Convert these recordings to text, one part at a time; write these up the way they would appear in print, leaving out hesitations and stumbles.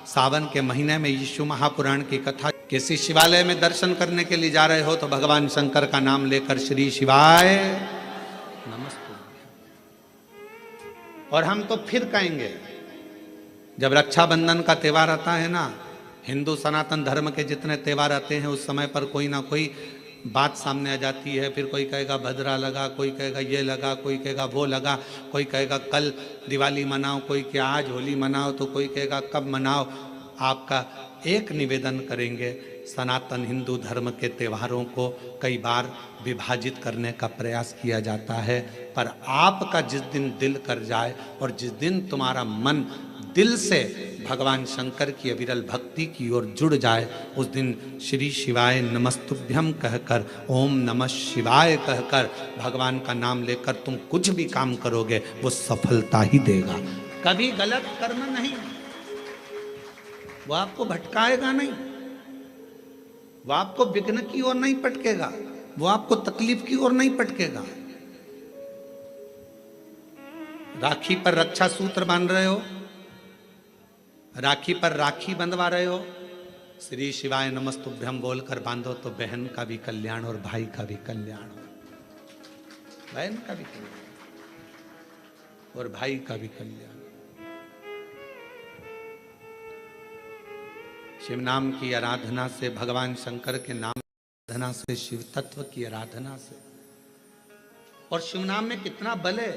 सावन के महीने में यीशु महापुराण की कथा। किसी शिवालय में दर्शन करने के लिए जा रहे हो तो भगवान शंकर का नाम लेकर श्री शिवाय नमस्तुभ्यं। और हम तो फिर कहेंगे, जब रक्षाबंधन का त्यौहार आता है ना, हिंदू सनातन धर्म के जितने त्यौहार आते हैं उस समय पर कोई ना कोई बात सामने आ जाती है। फिर कोई कहेगा भद्रा लगा, कोई कहेगा ये लगा, कोई कहेगा वो लगा, कोई कहेगा कल दिवाली मनाओ, कोई क्या आज होली मनाओ, तो कोई कहेगा कब मनाओ। आपका एक निवेदन करेंगे, सनातन हिंदू धर्म के त्योहारों को कई बार विभाजित करने का प्रयास किया जाता है, पर आपका जिस दिन दिल कर जाए और जिस दिन तुम्हारा मन दिल से भगवान शंकर की अविरल भक्ति की ओर जुड़ जाए, उस दिन श्री शिवाय नमस्तुभ्यं कहकर, ओम नमः शिवाय कहकर भगवान का नाम लेकर तुम कुछ भी काम करोगे वो सफलता ही देगा। कभी गलत कर्म नहीं, वो आपको भटकाएगा नहीं, वो आपको विघ्न की ओर नहीं पटकेगा, वो आपको तकलीफ की ओर नहीं पटकेगा। राखी पर रक्षा सूत्र बांध रहे हो, राखी पर राखी बंधवा रहे हो, श्री शिवाय नमस्तुभ्यं बोलकर बांधो तो बहन का भी कल्याण और भाई का भी कल्याण हो, बहन का भी कल्याण और भाई का भी कल्याण। शिव नाम की आराधना से, भगवान शंकर के नाम की आराधना से, शिव तत्व की आराधना से, और शिव नाम में कितना बल है,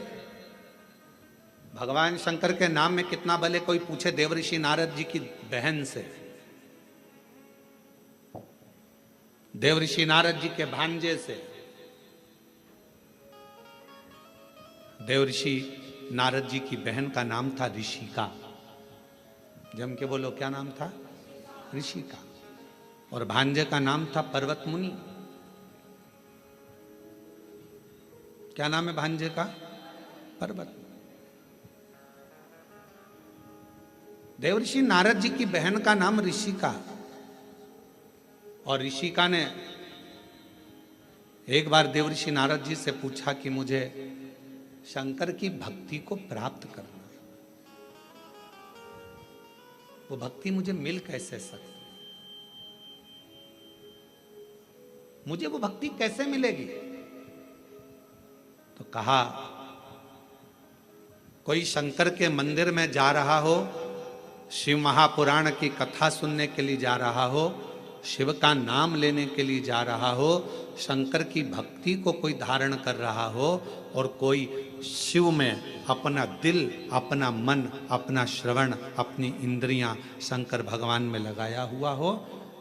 भगवान शंकर के नाम में कितना बल है। कोई पूछे देवऋषि नारद जी की बहन से, देवऋषि नारद जी के भांजे से। देवऋषि नारद जी की बहन का नाम था ऋषिका। जम के बोलो, क्या नाम था? ऋषिका। और भांजे का नाम था पर्वत मुनि। क्या नाम है भांजे का? पर्वत। देवऋषि नारद जी की बहन का नाम ऋषिका। और ऋषिका ने एक बार देवऋषि नारद जी से पूछा कि मुझे शंकर की भक्ति को प्राप्त करना, वो भक्ति मुझे मिल कैसे सकती, मुझे वो भक्ति कैसे मिलेगी? तो कहा, कोई शंकर के मंदिर में जा रहा हो, शिव महापुराण की कथा सुनने के लिए जा रहा हो, शिव का नाम लेने के लिए जा रहा हो, शंकर की भक्ति को कोई धारण कर रहा हो, और कोई शिव में अपना दिल, अपना मन, अपना श्रवण, अपनी इंद्रियां शंकर भगवान में लगाया हुआ हो,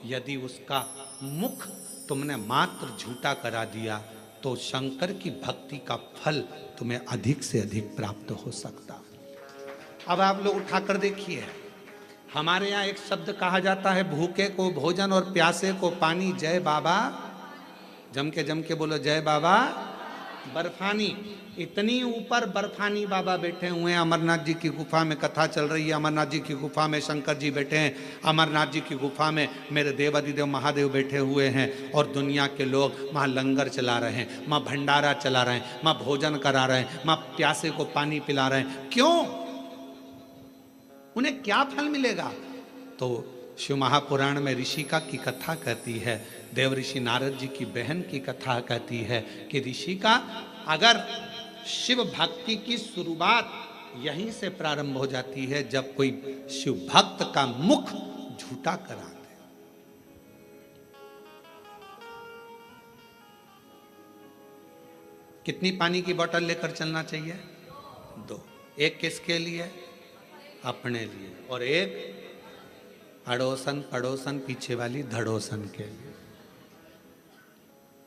यदि उसका मुख तुमने मात्र झूठा करा दिया तो शंकर की भक्ति का फल तुम्हें अधिक से अधिक प्राप्त हो सकता। अब आप लोग उठाकर देखिए, हमारे यहाँ एक शब्द कहा जाता है, भूखे को भोजन और प्यासे को पानी। जय बाबा, जम के बोलो जय बाबा बर्फानी। इतनी ऊपर बर्फानी बाबा बैठे हुए हैं। अमरनाथ जी की गुफा में कथा चल रही है, अमरनाथ जी की गुफा में शंकर जी बैठे हैं, अमरनाथ जी की गुफा में मेरे देवादिदेव महादेव बैठे हुए हैं, और दुनिया के लोग वहाँ लंगर चला रहे हैं, वहाँ भंडारा चला रहे हैं, वहाँ भोजन करा रहे हैं, वहाँ प्यासे को पानी पिला रहे हैं। क्यों? उन्हें क्या फल मिलेगा? तो शिव महापुराण में ऋषिका की कथा कहती है, देवऋषि नारद जी की बहन की कथा कहती है कि ऋषिका, अगर शिव भक्ति की शुरुआत यहीं से प्रारंभ हो जाती है जब कोई शिव भक्त का मुख झूठा करा दे। कितनी पानी की बोतल लेकर चलना चाहिए? 2। एक किसके लिए? अपने लिए, और एक अड़ोसन पड़ोसन पीछे वाली धड़ोसन के लिए।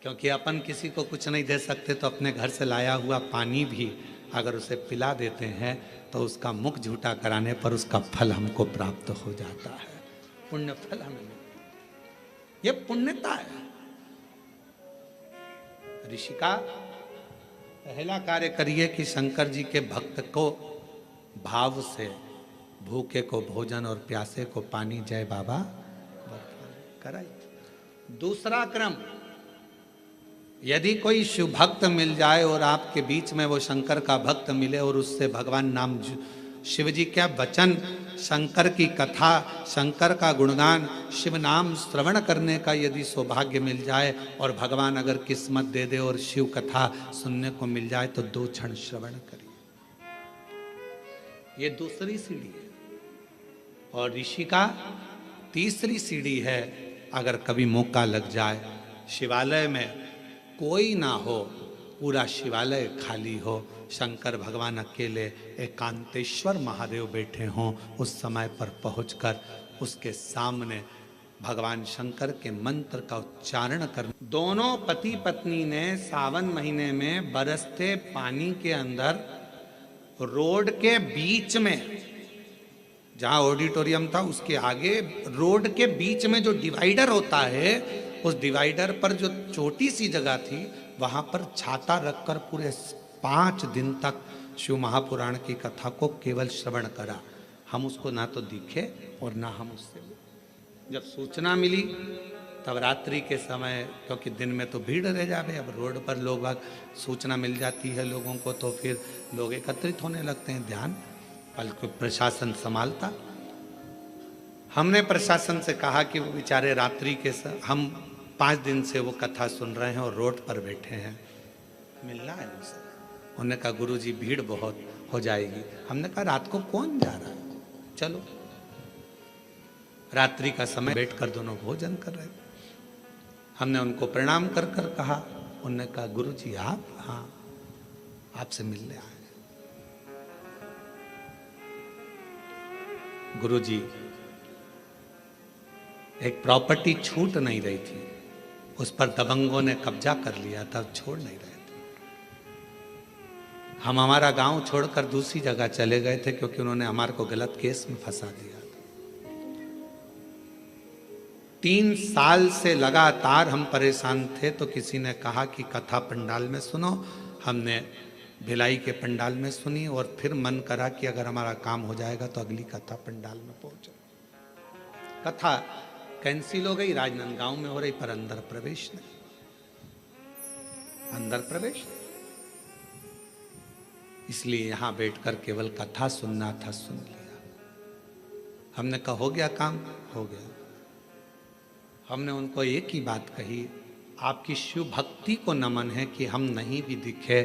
क्योंकि अपन किसी को कुछ नहीं दे सकते, तो अपने घर से लाया हुआ पानी भी अगर उसे पिला देते हैं तो उसका मुख झूठा कराने पर उसका फल हमको प्राप्त हो जाता है, पुण्य फल हमें मिलता है। ये पुण्यता है। ऋषिका, पहला कार्य करिए कि शंकर जी के भक्त को भाव से, भूखे को भोजन और प्यासे को पानी, जय बाबा कराइए। दूसरा क्रम, यदि कोई शिव भक्त मिल जाए और आपके बीच में वो शंकर का भक्त मिले और उससे भगवान नाम शिव जी क्या वचन, शंकर की कथा, शंकर का गुणगान, शिव नाम श्रवण करने का यदि सौभाग्य मिल जाए और भगवान अगर किस्मत दे दे और शिव कथा सुनने को मिल जाए तो 2 क्षण श्रवण करिए। ये दूसरी सीढ़ी है। और ऋषि का तीसरी सीढ़ी है, अगर कभी मौका लग जाए, शिवालय में कोई ना हो, पूरा शिवालय खाली हो, शंकर भगवान अकेले एकांतेश्वर महादेव बैठे हों, उस समय पर पहुंचकर उसके सामने भगवान शंकर के मंत्र का उच्चारण कर, दोनों पति पत्नी ने सावन महीने में बरसते पानी के अंदर रोड के बीच में, जहां ऑडिटोरियम था उसके आगे रोड के बीच में जो डिवाइडर होता है, उस डिवाइडर पर जो छोटी सी जगह थी, वहां पर छाता रखकर पूरे 5 दिन तक शिव महापुराण की कथा को केवल श्रवण करा। हम उसको ना तो दिखे और ना हम उससे, जब सूचना मिली तब रात्रि के समय, क्योंकि दिन में तो भीड़ रह जावे, अब रोड पर लोग बाग सूचना मिल जाती है लोगों को, तो फिर लोग एकत्रित होने लगते हैं, ध्यान बल्कि प्रशासन संभालता। हमने प्रशासन से कहा कि वो बेचारे रात्रि के हम 5 दिन से वो कथा सुन रहे हैं और रोड पर बैठे हैं, मिलना है उनसे। उन्होंने कहा गुरुजी भीड़ बहुत हो जाएगी। हमने कहा रात को कौन जा रहा है, चलो। रात्रि का समय बैठकर दोनों भोजन कर रहे थे। हमने उनको प्रणाम कर कर कहा, उन्होंने कहा गुरुजी आप? हाँ, आपसे मिलने आए। गुरुजी एक प्रॉपर्टी छूट नहीं रही थी, उस पर दबंगों ने कब्जा कर लिया था, छोड़ नहीं रहे थे। हम हमारा गांव छोड़कर दूसरी जगह चले गए थे क्योंकि उन्होंने हमारे को गलत केस में फंसा दिया था। 3 साल से लगातार हम परेशान थे, तो किसी ने कहा कि कथा पंडाल में सुनो। हमने भिलाई के पंडाल में सुनी और फिर मन करा कि अगर हमारा काम हो जाएगा तो अगली कथा पंडाल में पहुंचो। कथा कैंसिल हो गई, राजनांदगांव में हो रही, पर अंदर प्रवेश नहीं, अंदर प्रवेश नहीं। इसलिए यहां बैठकर केवल कथा सुनना था, सुन लिया। हमने कहा हो गया काम, हो गया। हमने उनको एक ही बात कही, आपकी शिव भक्ति को नमन है कि हम नहीं भी दिखे,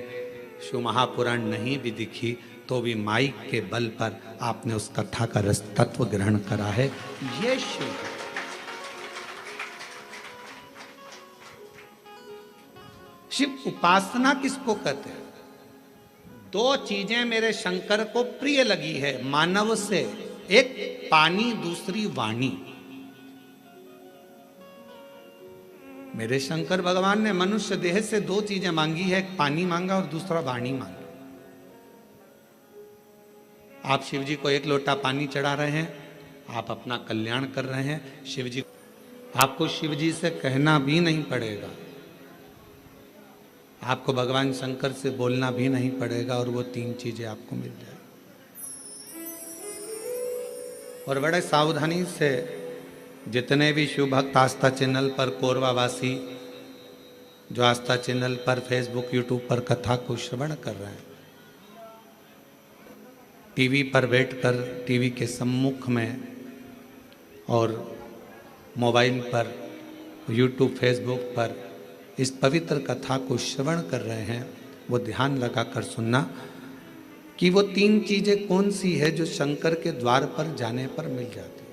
शिव महापुराण नहीं भी दिखी, तो भी माइक के बल पर आपने उस कथा का रस तत्व ग्रहण करा है। ये शिव शिव उपासना किसको कहते हैं? 2 चीजें मेरे शंकर को प्रिय लगी है मानव से, एक पानी, दूसरी वाणी। मेरे शंकर भगवान ने मनुष्य देह से 2 चीजें मांगी है, एक पानी मांगा और दूसरा वाणी मांगी। आप शिव जी को 1 लोटा पानी चढ़ा रहे हैं, आप अपना कल्याण कर रहे हैं। शिव जी, आपको शिव जी से कहना भी नहीं पड़ेगा, आपको भगवान शंकर से बोलना भी नहीं पड़ेगा और वो 3 चीजें आपको मिल जाए। और बड़े सावधानी से जितने भी शिव भक्त आस्था चैनल पर, कोरवावासी जो आस्था चैनल पर, फेसबुक, यूट्यूब पर कथा को श्रवण कर रहे हैं, टीवी पर बैठकर, टीवी के सम्मुख में और मोबाइल पर, यूट्यूब, फेसबुक पर इस पवित्र कथा को श्रवण कर रहे हैं, वो ध्यान लगाकर सुनना कि वो 3 चीजें कौन सी है जो शंकर के द्वार पर जाने पर मिल जाती है।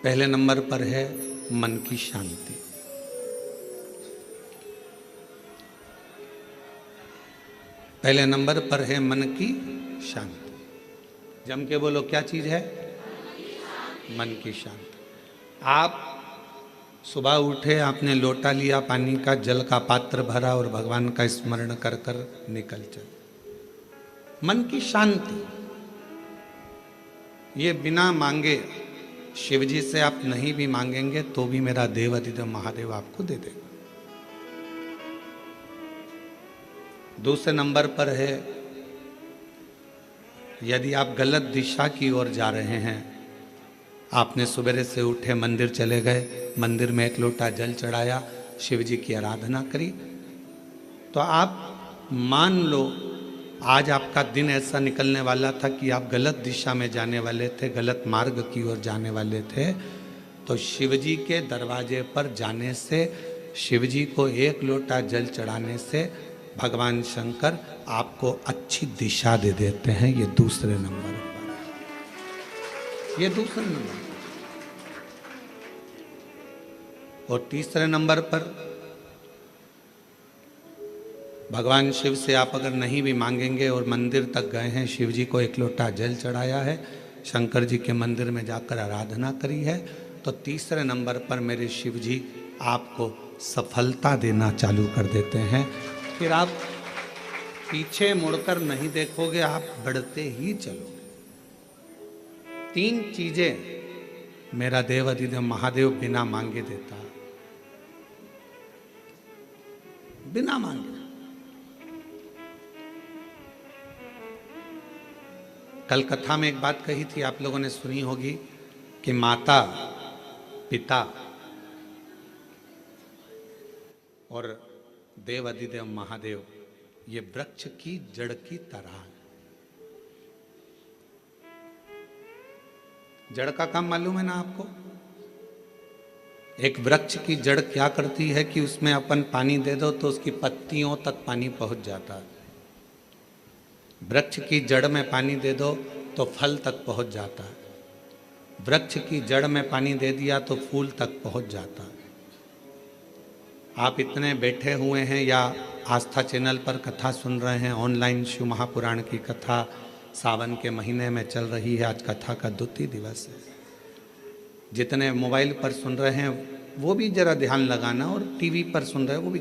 पहले नंबर पर है मन की शांति। पहले नंबर पर है मन की शांति। जम के बोलो, क्या चीज है? मन की शांति। आप सुबह उठे, आपने लोटा लिया पानी का, जल का पात्र भरा और भगवान का स्मरण कर कर निकल चले। मन की शांति, ये बिना मांगे, शिव जी से आप नहीं भी मांगेंगे तो भी मेरा देवाधिदेव महादेव आपको दे देगा। दूसरे नंबर पर है, यदि आप गलत दिशा की ओर जा रहे हैं, आपने सवेरे से उठे, मंदिर चले गए, मंदिर में 1 लोटा जल चढ़ाया, शिव जी की आराधना करी, तो आप मान लो आज आपका दिन ऐसा निकलने वाला था कि आप गलत दिशा में जाने वाले थे, गलत मार्ग की ओर जाने वाले थे, तो शिवजी के दरवाजे पर जाने से, शिवजी को एक लोटा जल चढ़ाने से भगवान शंकर आपको अच्छी दिशा दे देते हैं। ये दूसरे नंबर पर, ये दूसरे नंबर पर। और तीसरे नंबर पर भगवान शिव से आप अगर नहीं भी मांगेंगे और मंदिर तक गए हैं, शिव जी को एक लोटा जल चढ़ाया है, शंकर जी के मंदिर में जाकर आराधना करी है, तो तीसरे नंबर पर मेरे शिव जी आपको सफलता देना चालू कर देते हैं। फिर आप पीछे मुड़कर नहीं देखोगे, आप बढ़ते ही चलोगे। 3 चीजें मेरा देव अधिदेव महादेव बिना मांगे देता है, बिना मांगे। कल कथा में एक बात कही थी, आप लोगों ने सुनी होगी कि माता, पिता और देव अधिदेव महादेव ये वृक्ष की जड़ की तरह है। जड़ का काम मालूम है ना आपको? एक वृक्ष की जड़ क्या करती है कि उसमें अपन पानी दे दो तो उसकी पत्तियों तक पानी पहुंच जाता है। वृक्ष की जड़ में पानी दे दो तो फल तक पहुंच जाता है। वृक्ष की जड़ में पानी दे दिया तो फूल तक पहुंच जाता है। आप इतने बैठे हुए हैं या आस्था चैनल पर कथा सुन रहे हैं, ऑनलाइन शिव महापुराण की कथा सावन के महीने में चल रही है। आज कथा का 2 दिवस है। जितने मोबाइल पर सुन रहे हैं वो भी जरा ध्यान लगाना, और टीवी पर सुन रहे हैं वो भी।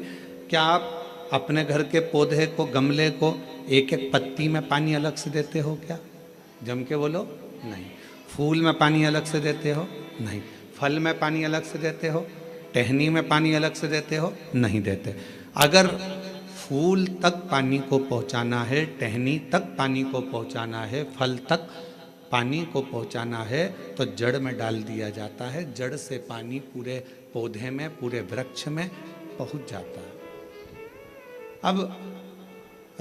क्या आप अपने घर के पौधे को, गमले को एक एक पत्ती में पानी अलग से देते हो? क्या जम के बोलो? नहीं। फूल में पानी अलग से देते हो? नहीं। फल में पानी अलग से देते हो? टहनी में पानी अलग से देते हो? नहीं देते। अगर फूल तक पानी को पहुंचाना है, टहनी तक पानी को पहुंचाना है, फल तक पानी को पहुंचाना है, तो जड़ में डाल दिया जाता है। जड़ से पानी पूरे पौधे में, पूरे वृक्ष में पहुंच जाता है। अब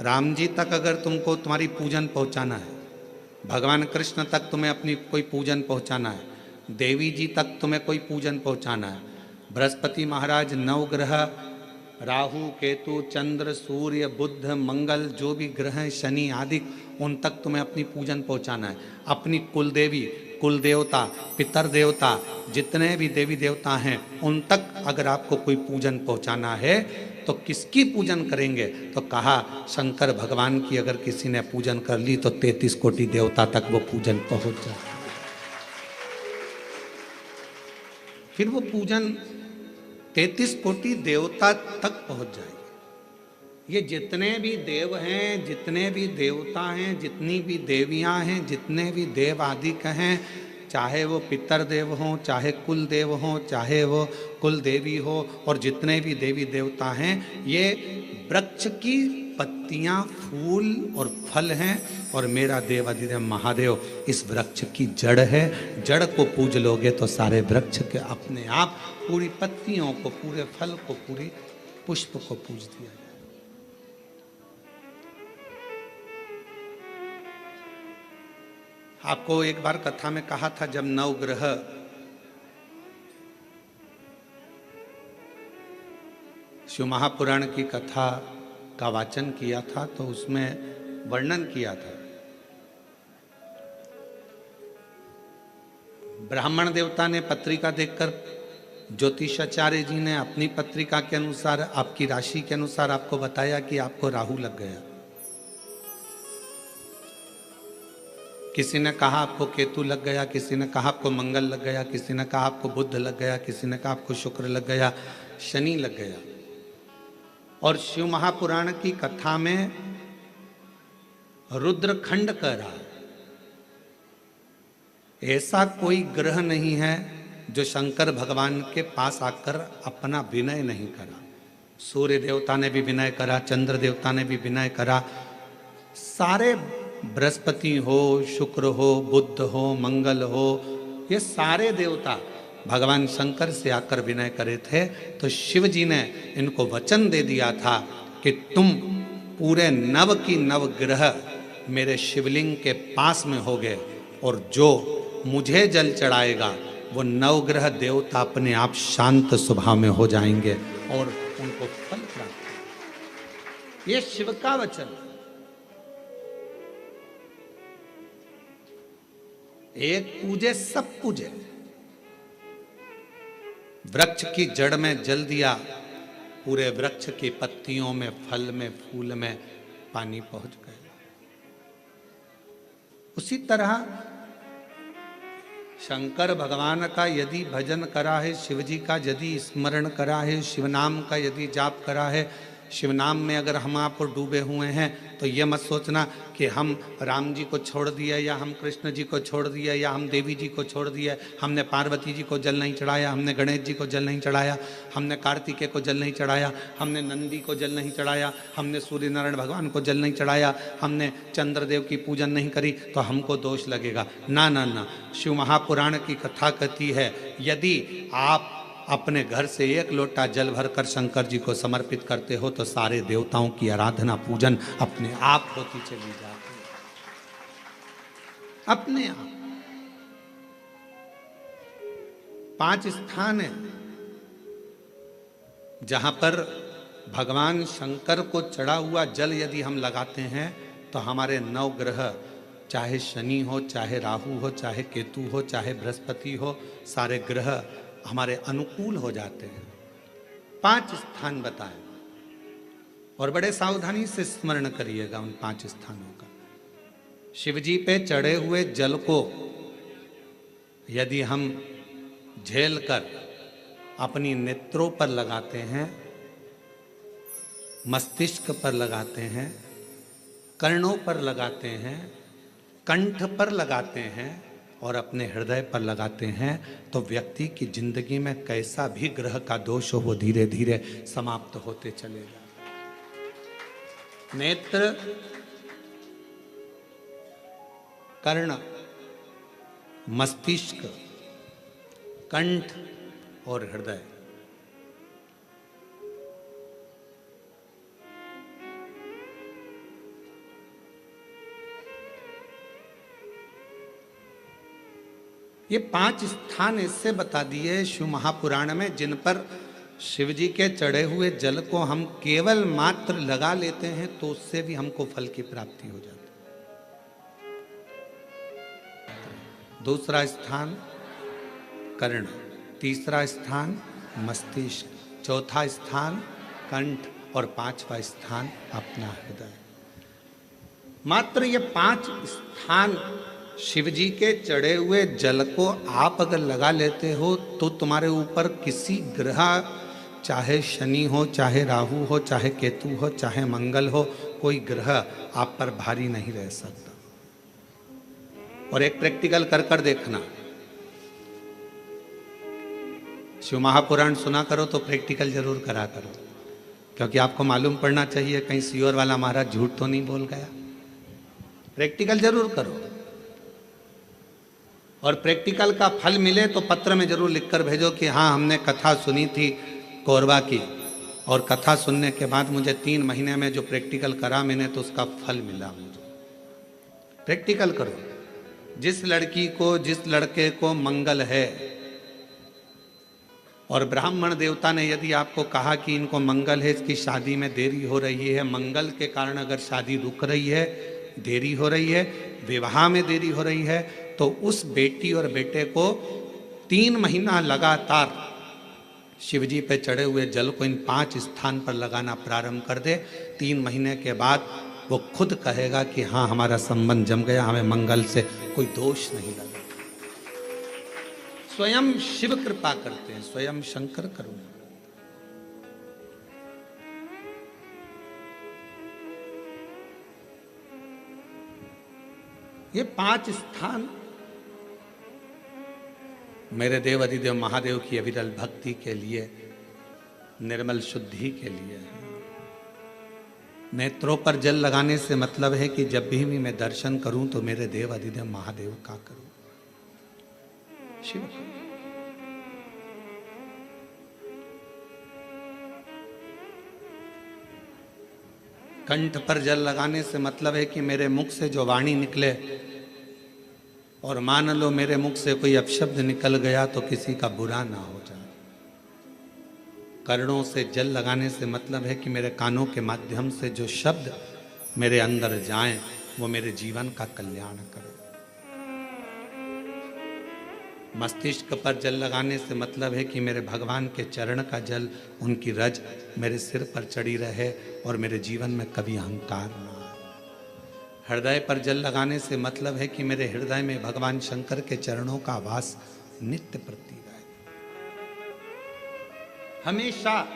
राम जी तक अगर तुमको तुम्हारी पूजन पहुंचाना है, भगवान कृष्ण तक तुम्हें अपनी कोई पूजन पहुंचाना है, देवी जी तक तुम्हें कोई पूजन पहुंचाना है, बृहस्पति महाराज, नवग्रह, राहु, केतु, चंद्र, सूर्य, बुध, मंगल, जो भी ग्रह हैं, शनि आदि, उन तक तुम्हें अपनी पूजन पहुंचाना है। अपनी कुल देवी, कुल देवता, पितर देवता, जितने भी देवी देवता हैं उन तक अगर आपको कोई पूजन पहुंचाना है तो किसकी पूजन करेंगे? तो कहा शंकर भगवान की अगर किसी ने पूजन कर ली तो 33 कोटि देवता तक वो पूजन पहुंच जाए। फिर वो पूजन 33 कोटि देवता तक पहुंच जाएगी। ये जितने भी देव हैं, जितने भी देवता हैं, जितनी भी देवियां हैं, जितने भी देव आदि हैं, चाहे वो पितर देव हों, चाहे कुल देव हों, चाहे वो कुल देवी हो, और जितने भी देवी देवता हैं, ये वृक्ष की पत्तियां, फूल और फल हैं। और मेरा देव अधिदेव महादेव इस वृक्ष की जड़ है। जड़ को पूज लोगे तो सारे वृक्ष के अपने आप पूरी पत्तियों को, पूरे फल को, पूरी पुष्प को पूज दिया। आपको एक बार कथा में कहा था, जब नवग्रह शिव महापुराण की कथा का वाचन किया था तो उसमें वर्णन किया था। ब्राह्मण देवता ने पत्रिका देखकर ज्योतिषाचार्य जी ने अपनी पत्रिका के अनुसार, आपकी राशि के अनुसार आपको बताया कि आपको राहु लग गया। किसी ने कहा आपको केतु लग गया, किसी ने कहा आपको मंगल लग गया, किसी ने कहा आपको बुध लग गया, किसी ने कहा आपको शुक्र लग गया, शनि लग गया। और शिव महापुराण की कथा में रुद्रखंड कह रहा है, ऐसा कोई ग्रह नहीं है जो शंकर भगवान के पास आकर अपना विनय नहीं करा। सूर्य देवता ने भी विनय करा, चंद्र देवता ने भी विनय करा, सारे बृहस्पति हो, शुक्र हो, बुध हो, मंगल हो, ये सारे देवता भगवान शंकर से आकर विनय करे थे। तो शिव जी ने इनको वचन दे दिया था कि तुम पूरे नव की नव ग्रह मेरे शिवलिंग के पास में हो गए, और जो मुझे जल चढ़ाएगा वो नवग्रह देवता अपने आप शांत स्वभाव में हो जाएंगे और उनको फल प्राप्त। ये शिव का वचन। एक पूजे सब पूजे। वृक्ष की जड़ में जल दिया, पूरे वृक्ष की पत्तियों में, फल में, फूल में पानी पहुंच गया। उसी तरह शंकर भगवान का यदि भजन करा है, शिव जी का यदि स्मरण करा है, शिव नाम का यदि जाप करा है, शिव नाम में अगर हम आप डूबे हुए हैं, तो ये मत सोचना कि हम राम जी को छोड़ दिया या हम कृष्ण जी को छोड़ दिया या हम देवी जी को छोड़ दिया, हमने पार्वती जी को जल नहीं चढ़ाया, हमने गणेश जी को जल नहीं चढ़ाया, हमने कार्तिकेय को जल नहीं चढ़ाया, हमने नंदी को जल नहीं चढ़ाया, हमने सूर्य नारायण भगवान को जल नहीं चढ़ाया, हमने चंद्रदेव की पूजन नहीं करी, तो हमको दोष लगेगा। ना ना ना, शिव महापुराण की कथा कहती है, यदि आप अपने घर से एक लोटा जल भरकर शंकर जी को समर्पित करते हो तो सारे देवताओं की आराधना पूजन अपने आप होती चली जाती है, अपने आप। 5 स्थान है जहां पर भगवान शंकर को चढ़ा हुआ जल यदि हम लगाते हैं तो हमारे 9 ग्रह, चाहे शनि हो, चाहे राहु हो, चाहे केतु हो, चाहे बृहस्पति हो, सारे ग्रह हमारे अनुकूल हो जाते हैं। 5 स्थान बताए और बड़े सावधानी से स्मरण करिएगा उन 5 स्थानों का। शिव जी पे चढ़े हुए जल को यदि हम झेल कर अपनी नेत्रों पर लगाते हैं, मस्तिष्क पर लगाते हैं, कर्णों पर लगाते हैं, कंठ पर लगाते हैं और अपने हृदय पर लगाते हैं, तो व्यक्ति की जिंदगी में कैसा भी ग्रह का दोष हो वो धीरे धीरे समाप्त होते चलेगा। नेत्र, कर्ण, मस्तिष्क, कंठ और हृदय, ये 5 स्थान इससे बता दिए शिव महापुराण में, जिन पर शिव जी के चढ़े हुए जल को हम केवल मात्र लगा लेते हैं तो उससे भी हमको फल की प्राप्ति हो जाती है। दूसरा स्थान कर्ण, तीसरा स्थान मस्तिष्क, चौथा स्थान कंठ और 5वां स्थान अपना हृदय। मात्र ये 5 स्थान शिव जी के चढ़े हुए जल को आप अगर लगा लेते हो तो तुम्हारे ऊपर किसी ग्रह, चाहे शनि हो, चाहे राहु हो, चाहे केतु हो, चाहे मंगल हो, कोई ग्रह आप पर भारी नहीं रह सकता। और एक प्रैक्टिकल कर कर देखना, शिव महापुराण सुना करो तो प्रैक्टिकल जरूर करा करो, क्योंकि आपको मालूम पड़ना चाहिए कहीं सियोर वाला महाराज झूठ तो नहीं बोल गया। प्रैक्टिकल जरूर करो और प्रैक्टिकल का फल मिले तो पत्र में जरूर लिखकर भेजो कि हाँ हमने कथा सुनी थी कोरबा की, और कथा सुनने के बाद मुझे 3 महीने में जो प्रैक्टिकल करा मैंने तो उसका फल मिला मुझे। प्रैक्टिकल करो। जिस लड़की को, जिस लड़के को मंगल है और ब्राह्मण देवता ने यदि आपको कहा कि इनको मंगल है, इसकी शादी में देरी हो रही है, मंगल के कारण अगर शादी रुक रही है, देरी हो रही है, विवाह में देरी हो रही है, तो उस बेटी और बेटे को 3 महीना लगातार शिव जी पे चढ़े हुए जल को इन 5 स्थान पर लगाना प्रारंभ कर दे। 3 महीने के बाद वो खुद कहेगा कि हाँ हमारा संबंध जम गया, हमें मंगल से कोई दोष नहीं लगा। स्वयं शिव कृपा करते हैं, स्वयं शंकर करुणा। ये 5 स्थान मेरे देव अधिदेव महादेव की अविरल भक्ति के लिए, निर्मल शुद्धि के लिए है। नेत्रों पर जल लगाने से मतलब है कि जब भी मैं दर्शन करूं तो मेरे देव अधिदेव महादेव का करूं, शिव का। कंठ पर जल लगाने से मतलब है कि मेरे मुख से जो वाणी निकले, और मान लो मेरे मुख से कोई अपशब्द निकल गया तो किसी का बुरा ना हो जाए। कर्णों से जल लगाने से मतलब है कि मेरे कानों के माध्यम से जो शब्द मेरे अंदर जाएं वो मेरे जीवन का कल्याण करें। मस्तिष्क पर जल लगाने से मतलब है कि मेरे भगवान के चरण का जल, उनकी रज मेरे सिर पर चढ़ी रहे और मेरे जीवन में कभी अहंकार ना आए। हृदय पर जल लगाने से मतलब है कि मेरे हृदय में भगवान शंकर के चरणों का वास नित्य प्रति रहे। हमेशा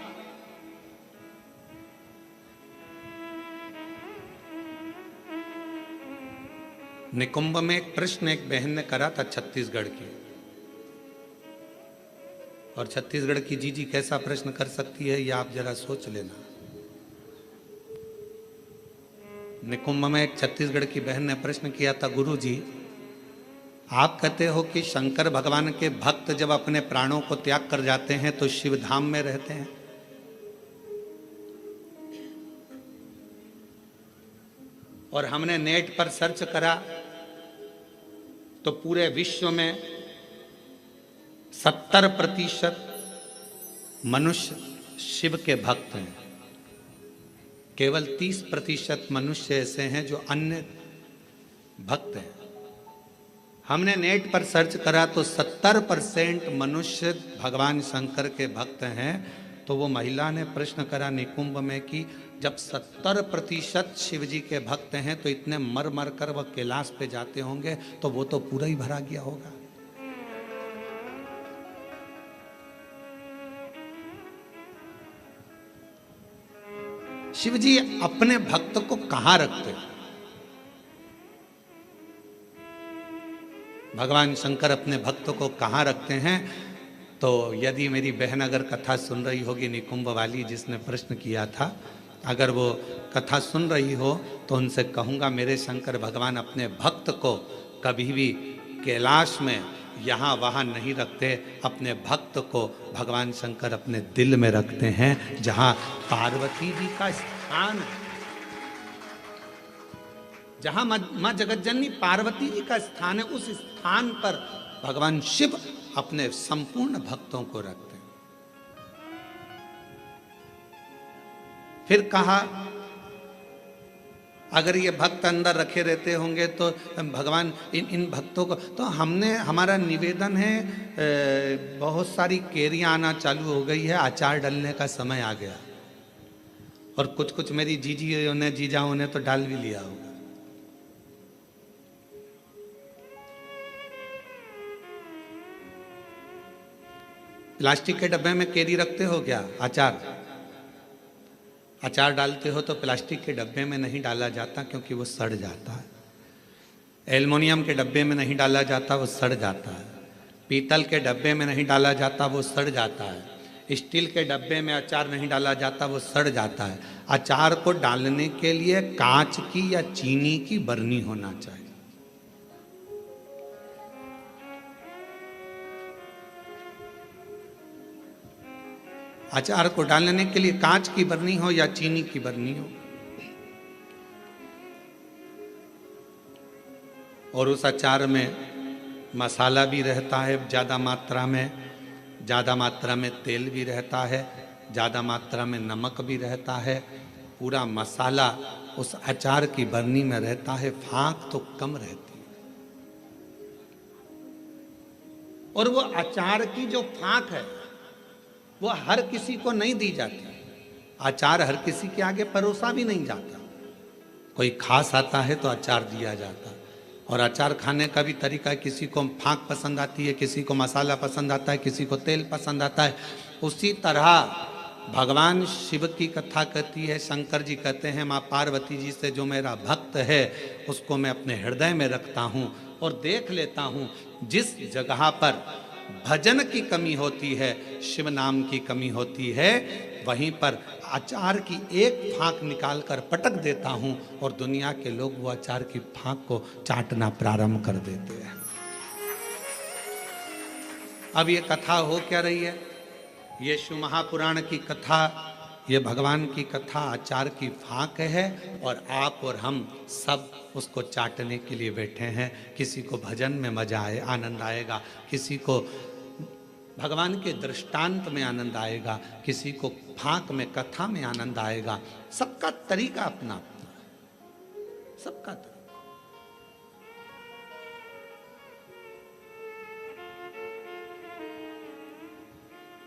निकुंभ में एक प्रश्न एक बहन ने करा था छत्तीसगढ़ की, और छत्तीसगढ़ की जीजी कैसा प्रश्न कर सकती है ये आप जरा सोच लेना। निकुंभ में एक छत्तीसगढ़ की बहन ने प्रश्न किया था, गुरु जी आप कहते हो कि शंकर भगवान के भक्त जब अपने प्राणों को त्याग कर जाते हैं तो शिव धाम में रहते हैं, और हमने नेट पर सर्च करा तो पूरे विश्व में 70% मनुष्य शिव के भक्त हैं, केवल 30% मनुष्य ऐसे हैं जो अन्य भक्त हैं। हमने नेट पर सर्च करा तो 70% मनुष्य भगवान शंकर के भक्त हैं। तो वो महिला ने प्रश्न करा निकुंभ में कि जब 70% शिव जी के भक्त हैं तो इतने मर मर कर वह कैलाश पे जाते होंगे तो वो तो पूरा ही भरा गया होगा। शिव जी अपने भक्त को कहां रखते हैं? भगवान शंकर अपने भक्त को कहां रखते हैं? तो यदि मेरी बहन अगर कथा सुन रही होगी, निकुंभ वाली जिसने प्रश्न किया था, अगर वो कथा सुन रही हो तो उनसे कहूँगा मेरे शंकर भगवान अपने भक्त को कभी भी कैलाश में यहाँ वहाँ नहीं रखते। अपने भक्त को भगवान शंकर अपने दिल में रखते हैं, जहाँ पार्वती जी का स्थान है, जहाँ माँ जगतजननी पार्वती जी का स्थान है, उस स्थान पर भगवान शिव अपने संपूर्ण भक्तों को रखते हैं। फिर कहा अगर ये भक्त अंदर रखे रहते होंगे तो भगवान इन भक्तों को, तो हमारा निवेदन है, बहुत सारी केरियां आना चालू हो गई है, अचार डालने का समय आ गया, और कुछ कुछ मेरी जीजियों ने जीजाओं ने तो डाल भी लिया होगा। प्लास्टिक के डब्बे में केरी रखते हो क्या? अचार डालते हो तो प्लास्टिक के डब्बे में नहीं डाला जाता क्योंकि वो सड़ जाता है। एल्युमिनियम के डब्बे में नहीं डाला जाता, वो सड़ जाता है। पीतल के डब्बे में नहीं डाला जाता, वो सड़ जाता है। स्टील के डब्बे में अचार नहीं डाला जाता, वो सड़ जाता है। अचार को डालने के लिए कांच की या चीनी की बरनी होना चाहिए। अचार को डालने के लिए कांच की बरनी हो या चीनी की बरनी हो, और उस अचार में मसाला भी रहता है ज़्यादा मात्रा में तेल भी रहता है, ज़्यादा मात्रा में नमक भी रहता है। पूरा मसाला उस अचार की बरनी में रहता है, फाँक तो कम रहती है। और वो अचार की जो फाँक है वो हर किसी को नहीं दी जाती। अचार हर किसी के आगे परोसा भी नहीं जाता। कोई खास आता है तो अचार दिया जाता। और अचार खाने का भी तरीका है, किसी को फाँक पसंद आती है, किसी को मसाला पसंद आता है, किसी को तेल पसंद आता है। उसी तरह भगवान शिव की कथा कहती है, शंकर जी कहते हैं माँ पार्वती जी से जो मेरा भक्त है उसको मैं अपने हृदय में रखता हूँ और देख लेता हूँ जिस जगह पर भजन की कमी होती है, शिव नाम की कमी होती है, वहीं पर अचार की एक फाँक निकाल कर पटक देता हूं और दुनिया के लोग वो अचार की फाँक को चाटना प्रारंभ कर देते हैं। अब ये कथा हो क्या रही है? ये शिव महापुराण की कथा ये भगवान की कथा आचार की फाक है और आप और हम सब उसको चाटने के लिए बैठे हैं। किसी को भजन में मजा आए, आनंद आएगा, किसी को भगवान के दृष्टांत में आनंद आएगा, किसी को फाक में, कथा में आनंद आएगा। सबका तरीका अपना अपना, सबका तरीका।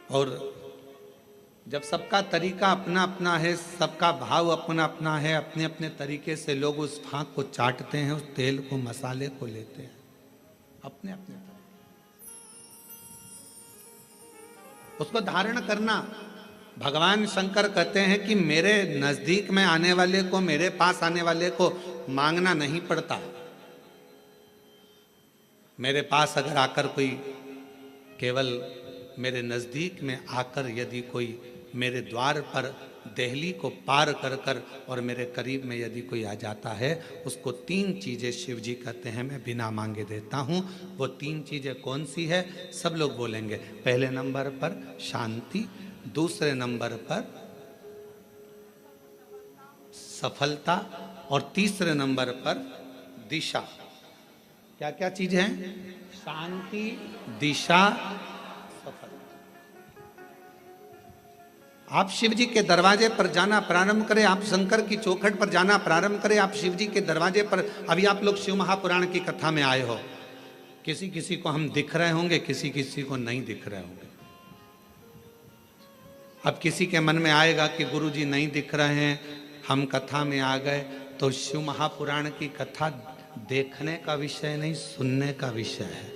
और जब सबका तरीका अपना अपना है, सबका भाव अपना अपना है, अपने अपने तरीके से लोग उस फाक को चाटते हैं, उस तेल को, मसाले को लेते हैं अपने अपने तरीके। उसको धारण करना। भगवान शंकर कहते हैं कि मेरे नजदीक में आने वाले को, मेरे पास आने वाले को मांगना नहीं पड़ता। मेरे पास अगर आकर कोई, केवल मेरे नजदीक में आकर यदि कोई मेरे द्वार पर देहली को पार कर कर और मेरे करीब में यदि कोई आ जाता है, उसको 3 चीजें शिव जी कहते हैं मैं बिना मांगे देता हूं। वो 3 चीजें कौन सी है? सब लोग बोलेंगे। पहले नंबर पर शांति, दूसरे नंबर पर सफलता और तीसरे नंबर पर दिशा। क्या क्या चीज है? शांति, दिशा, सफलता। आप शिव जी के दरवाजे पर जाना प्रारंभ करें, आप शंकर की चौखट पर जाना प्रारंभ करें, आप शिव जी के दरवाजे पर। अभी आप लोग शिव महापुराण की कथा में आए हो, किसी किसी को हम दिख रहे होंगे, किसी किसी को नहीं दिख रहे होंगे। अब किसी के मन में आएगा कि गुरु जी नहीं दिख रहे हैं, हम कथा में आ गए, तो शिव महापुराण की कथा देखने का विषय नहीं, सुनने का विषय है।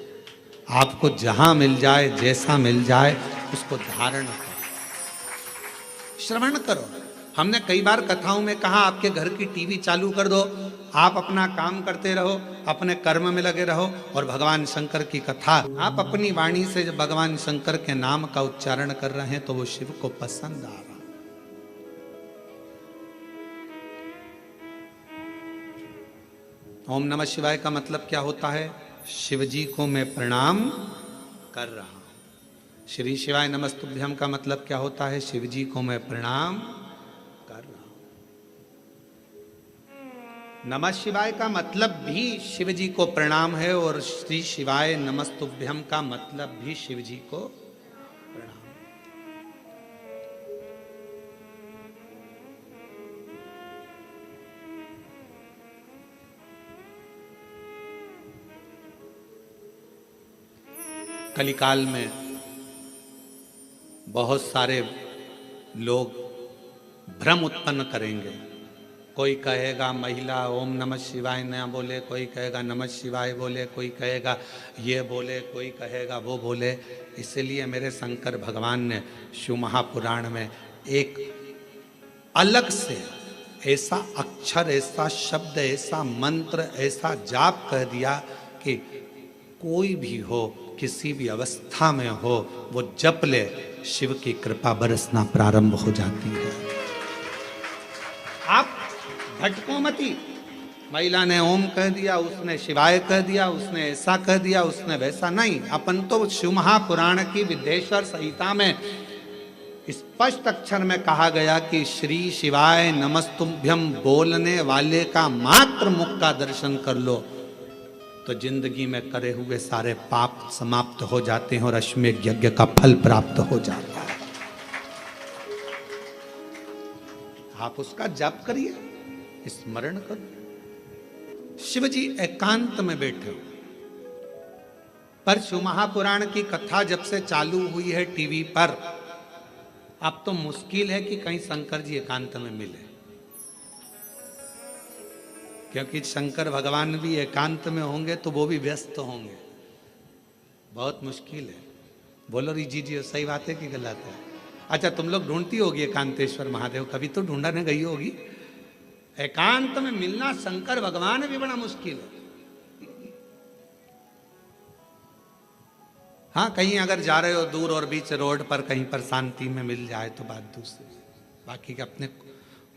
आपको जहां मिल जाए, जैसा मिल जाए, उसको धारण करो, श्रवण करो। हमने कई बार कथाओं में कहा, आपके घर की टीवी चालू कर दो, आप अपना काम करते रहो, अपने कर्म में लगे रहो, और भगवान शंकर की कथा आप अपनी वाणी से जब भगवान शंकर के नाम का उच्चारण कर रहे हैं, तो वो शिव को पसंद आ रहा। ओम नमः शिवाय का मतलब क्या होता है? शिव जी को मैं प्रणाम कर रहा हूं। श्री शिवाय नमस्तुभ्यम का मतलब क्या होता है? शिव जी को मैं प्रणाम कर रहा हूं। नमः शिवाय का मतलब भी शिव जी को प्रणाम है, और श्री शिवाय नमस्तुभ्यम का मतलब भी शिव जी को प्रणाम। कलिकाल में बहुत सारे लोग भ्रम उत्पन्न करेंगे। कोई कहेगा महिला ओम नमः शिवाय न बोले, कोई कहेगा नमः शिवाय बोले, कोई कहेगा ये बोले, कोई कहेगा वो बोले। इसलिए मेरे शंकर भगवान ने शिव महापुराण में एक अलग से ऐसा अक्षर, ऐसा शब्द, ऐसा मंत्र, ऐसा जाप कह दिया कि कोई भी हो, किसी भी अवस्था में हो, वो जप ले, शिव की कृपा बरसना प्रारंभ हो जाती है। आप भटको मती। महिला ने ओम कह दिया, उसने शिवाय कह दिया, उसने ऐसा कह दिया, उसने वैसा नहीं। अपन तो शिव महापुराण की विद्येश्वर संहिता में स्पष्ट अक्षर में कहा गया कि श्री शिवाय नमस्तुभ्यम बोलने वाले का मात्र मुख का दर्शन कर लो, तो जिंदगी में करे हुए सारे पाप समाप्त हो जाते हैं और अश्वमेध यज्ञ का फल प्राप्त हो जाता है। आप उसका जाप करिए, स्मरण करो। शिव जी एकांत में बैठे हो। पर शिव महापुराण की कथा जब से चालू हुई है टीवी पर, अब तो मुश्किल है कि कहीं शंकर जी एकांत में मिले, क्योंकि शंकर भगवान भी एकांत में होंगे तो वो भी व्यस्त होंगे। बहुत मुश्किल है। बोलो री जी सही बात है कि गलत है? अच्छा, तुम लोग ढूंढती होगी एकांतेश्वर महादेव, कभी तो ढूंढने गई होगी। एकांत में मिलना शंकर भगवान भी बड़ा मुश्किल है। हाँ, कहीं अगर जा रहे हो दूर और बीच रोड पर, कहीं पर शांति में मिल जाए तो बात दूसरी। बाकी के अपने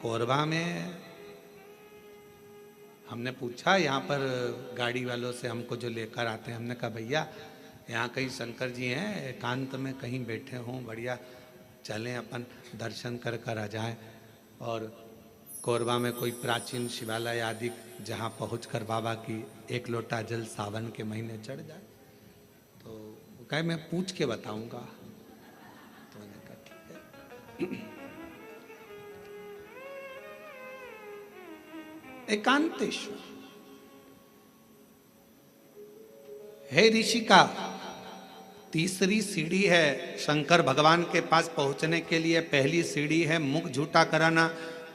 कोरबा में हमने पूछा, यहाँ पर गाड़ी वालों से हमको जो लेकर आते हैं, हमने कहा भैया यहाँ कहीं शंकर जी हैं एकांत में कहीं बैठे हों बढ़िया, चलें अपन दर्शन कर कर आ जाएं और कोरबा में कोई प्राचीन शिवालय आदि जहाँ पहुंचकर बाबा की एक लोटा जल सावन के महीने चढ़ जाए। तो वो कहे मैं पूछ के बताऊंगा। तो मैंने कहा ठीक है। एकांतेश्वर हे ऋषिका, तीसरी सीढ़ी है शंकर भगवान के पास पहुंचने के लिए। पहली सीढ़ी है मुख झूठा कराना,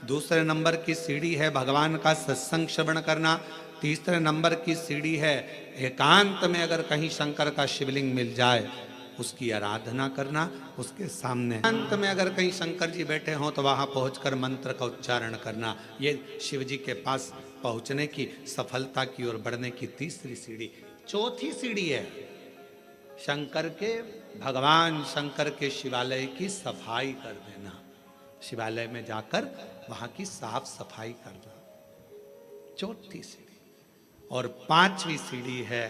दूसरे नंबर की सीढ़ी है भगवान का सत्संग श्रवण करना, तीसरे नंबर की सीढ़ी है एकांत में अगर कहीं शंकर का शिवलिंग मिल जाए उसकी आराधना करना, उसके सामने एकांत में अगर कहीं शंकर जी बैठे हों तो वहां पहुंचकर मंत्र का उच्चारण करना। ये शिव जी के पास पहुंचने की, सफलता की ओर बढ़ने की तीसरी सीढ़ी। चौथी सीढ़ी है शंकर के, भगवान शंकर के शिवालय की सफाई कर देना। शिवालय में जाकर वहां की साफ सफाई करना, चौथी सीढ़ी। और पांचवी सीढ़ी है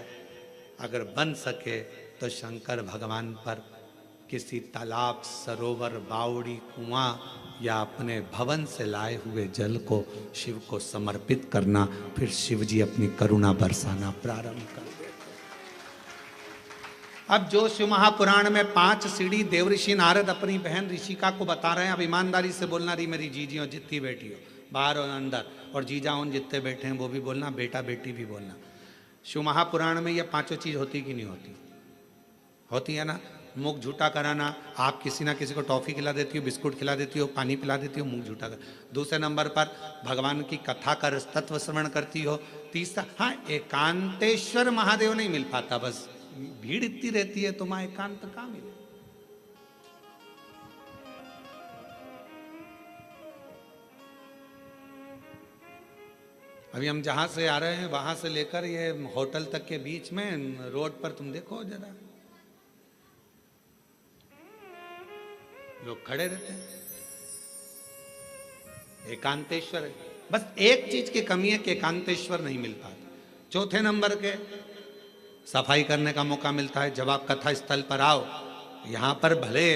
अगर बन सके तो शंकर भगवान पर किसी तालाब, सरोवर, बावड़ी, कुआं या अपने भवन से लाए हुए जल को शिव को समर्पित करना। फिर शिव जी अपनी करुणा बरसाना प्रारंभ कर देते। अब जो शिव महापुराण में 5 सीढ़ी देवऋषि नारद अपनी बहन ऋषिका को बता रहे हैं। अब ईमानदारी से बोलना, रही मेरी जीजियों जितनी बेटी हो बाहर और अंदर, और जीजा उन जितने बैठे हैं वो भी बोलना, बेटा बेटी भी बोलना। शिव महापुराण में ये 5 चीज होती कि नहीं होती? होती है ना। मुख झूठा कराना, आप किसी ना किसी को टॉफी खिला देती हो, बिस्कुट खिला देती हो, पानी पिला देती हो, मुख झूठा कर। दूसरे नंबर पर भगवान की कथा कर तत्व श्रवण करती हो। तीसरा, हाँ एकांतेश्वर महादेव नहीं मिल पाता, बस भीड़ इतनी रहती है तो मां एकांत कहां मिले। अभी हम जहां से आ रहे हैं वहां से लेकर ये होटल तक के बीच में रोड पर तुम देखो जरा लोग खड़े रहते हैं। एकांतेश्वर है। बस एक चीज की कमी है कि एकांतेश्वर नहीं मिल पाता। चौथे नंबर के सफाई करने का मौका मिलता है। जब आप कथा स्थल पर आओ, यहाँ पर भले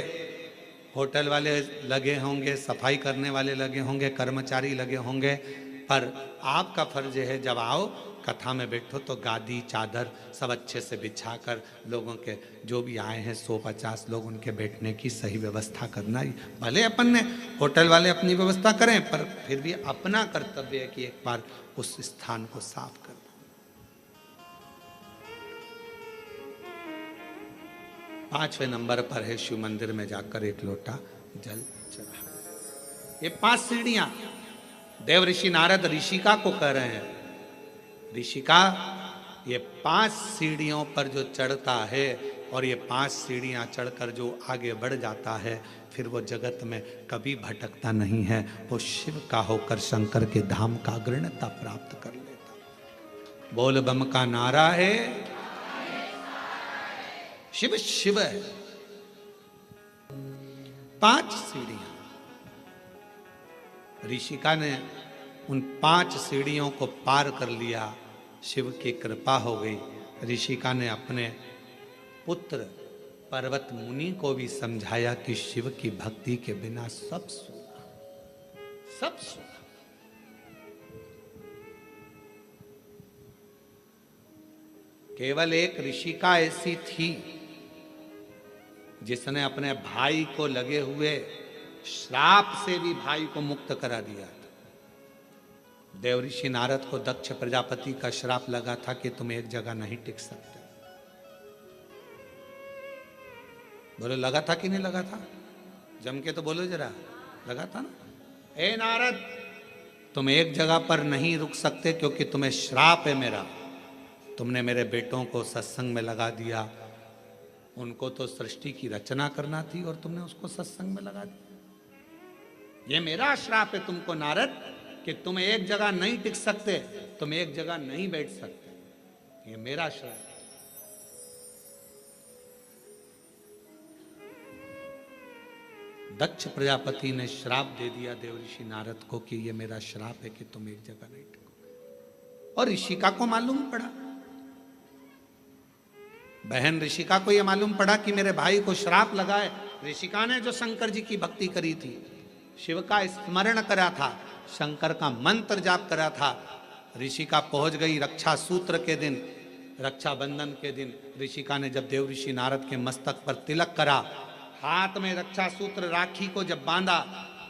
होटल वाले लगे होंगे, सफाई करने वाले लगे होंगे, कर्मचारी लगे होंगे, पर आपका फर्ज है जब आओ कथा में बैठो तो गादी चादर सब अच्छे से बिछाकर लोगों के जो भी आए हैं 100-50 लोग उनके बैठने की सही व्यवस्था करना। भले अपन ने होटल वाले अपनी व्यवस्था करें, पर फिर भी अपना कर्तव्य है कि एक बार उस स्थान को साफ कर। 5वें नंबर पर है शिव मंदिर में जाकर एक लोटा जल चढ़ा। ये 5 सीढ़ियां देवऋषि नारद ऋषिका को कह रहे हैं। ऋषिका, ये 5 सीढ़ियों पर जो चढ़ता है और ये 5 सीढ़ियां चढ़कर जो आगे बढ़ जाता है, फिर वो जगत में कभी भटकता नहीं है। वो शिव का होकर शंकर के धाम का अग्रणता प्राप्त कर लेता। बोल बम का नारा है, शिव शिव है। 5 सीढ़ियां। ऋषिका ने उन 5 सीढ़ियों को पार कर लिया। शिव की कृपा हो गई। ऋषिका ने अपने पुत्र पर्वत मुनि को भी समझाया कि शिव की भक्ति के बिना सब सुना, सब सुना। केवल एक ऋषिका ऐसी थी जिसने अपने भाई को लगे हुए श्राप से भी भाई को मुक्त करा दिया था। देवऋषि नारद को दक्ष प्रजापति का श्राप लगा था कि तुम एक जगह नहीं टिक सकते। बोलो लगा था कि नहीं लगा था? जम के तो बोलो जरा, लगा था ना। ए नारद, तुम एक जगह पर नहीं रुक सकते क्योंकि तुम्हें श्राप है मेरा। तुमने मेरे बेटों को सत्संग में लगा दिया। उनको तो सृष्टि की रचना करना थी और तुमने उसको सत्संग में लगा दिया। ये मेरा श्राप है तुमको नारद कि तुम एक जगह नहीं टिक सकते, तुम एक जगह नहीं बैठ सकते। ये मेरा श्राप। दक्ष प्रजापति ने श्राप दे दिया देवऋषि नारद को कि ये मेरा श्राप है कि तुम एक जगह नहीं टिको। और ऋषिका को मालूम पड़ा, बहन ऋषिका को यह मालूम पड़ा कि मेरे भाई को श्राप लगा है, ऋषिका ने जो शंकर जी की भक्ति करी थी, शिव का स्मरण करा था, शंकर का मंत्र जाप करा था, ऋषिका पहुंच गई रक्षा सूत्र के दिन, रक्षाबंधन के दिन ऋषिका ने जब देव ऋषि नारद के मस्तक पर तिलक करा, हाथ में रक्षा सूत्र राखी को जब बांधा,